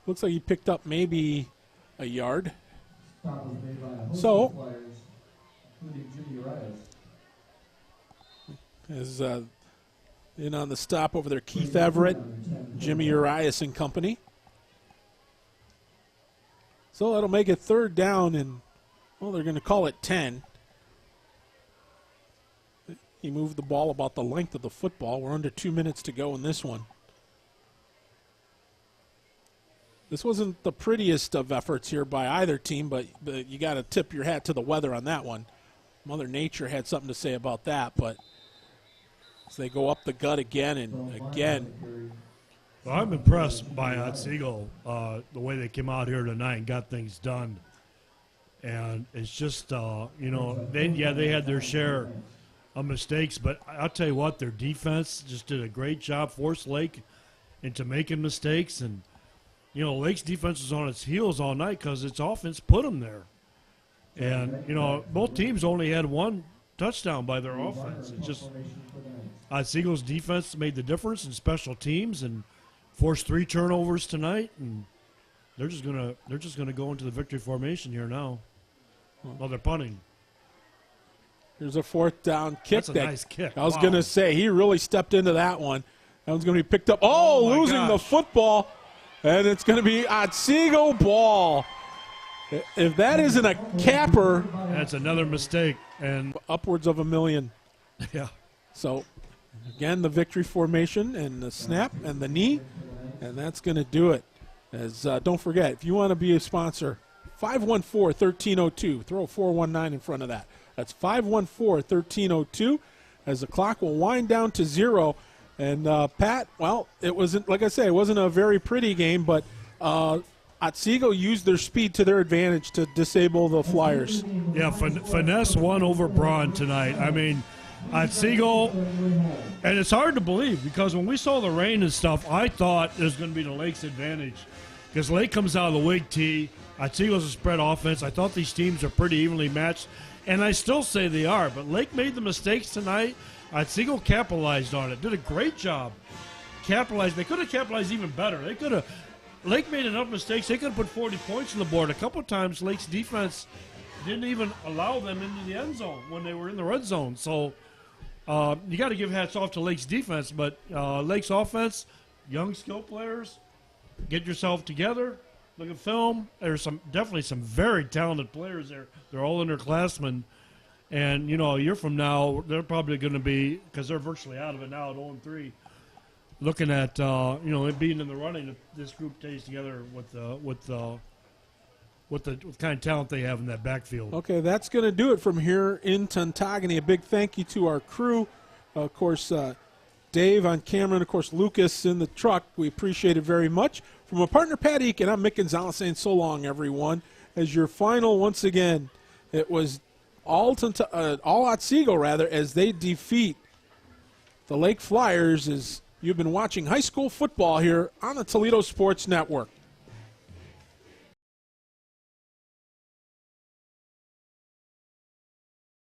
looks like he picked up maybe a yard. So, as in on the stop over there, Keith Everett, Jimmy Urias and company. So that'll make it 3rd down, and, well, they're going to call it 10. He moved the ball about the length of the football. We're under 2 minutes to go in this one. This wasn't the prettiest of efforts here by either team, but you got to tip your hat to the weather on that one. Mother Nature had something to say about that, but as they go up the gut again and again. Well, I'm impressed by Otsego, the way they came out here tonight and got things done. And it's just, they had their share of mistakes, but I'll tell you what, their defense just did a great job, forced Lake into making mistakes. And, Lake's defense was on its heels all night because its offense put them there. And, both teams only had one touchdown by their offense. It's just Otsego's defense made the difference in special teams and forced 3 turnovers tonight, and they're just gonna go into the victory formation here now. Well, they're punting. Here's a 4th down kick. That's a nice kick. I was going to say, he really stepped into that one. That one's going to be picked up. Oh, losing the football, and it's going to be Otsego ball. If that isn't a capper. That's another mistake. And upwards of $1 million. Yeah. So, again, the victory formation and the snap and the knee, and that's going to do it. As don't forget, if you want to be a sponsor, 514-1302. Throw a 419 in front of that. That's 514-1302 as the clock will wind down to 0. And, Pat, well, it wasn't, like I say, it wasn't a very pretty game, but Otsego used their speed to their advantage to disable the Flyers. Yeah, Finesse won over Braun tonight. I mean, Otsego, and it's hard to believe because when we saw the rain and stuff, I thought it was going to be the Lake's advantage because Lake comes out of the Wig tee. Otsego's a spread offense. I thought these teams are pretty evenly matched, and I still say they are. But Lake made the mistakes tonight. Otsego capitalized on it. Did a great job. Capitalized. They could have capitalized even better. Lake made enough mistakes. They could have put 40 points on the board. A couple of times, Lake's defense didn't even allow them into the end zone when they were in the red zone. So you got to give hats off to Lake's defense. But Lake's offense, young skill players, get yourself together. Look at film. There's definitely some very talented players there. They're all underclassmen. And, a year from now, they're probably going to be, because they're virtually out of it now at 0-3, looking at, it being in the running if this group stays together with the kind of talent they have in that backfield. Okay, that's going to do it from here in Tuntogany. A big thank you to our crew. Of course, Dave on camera, and, of course, Lucas in the truck. We appreciate it very much. From a partner, Pat Eakin, I'm Mick Gonzalez saying so long, everyone. As your final, once again, it was all Otsego, as they defeat the Lake Flyers as you've been watching high school football here on the Toledo Sports Network.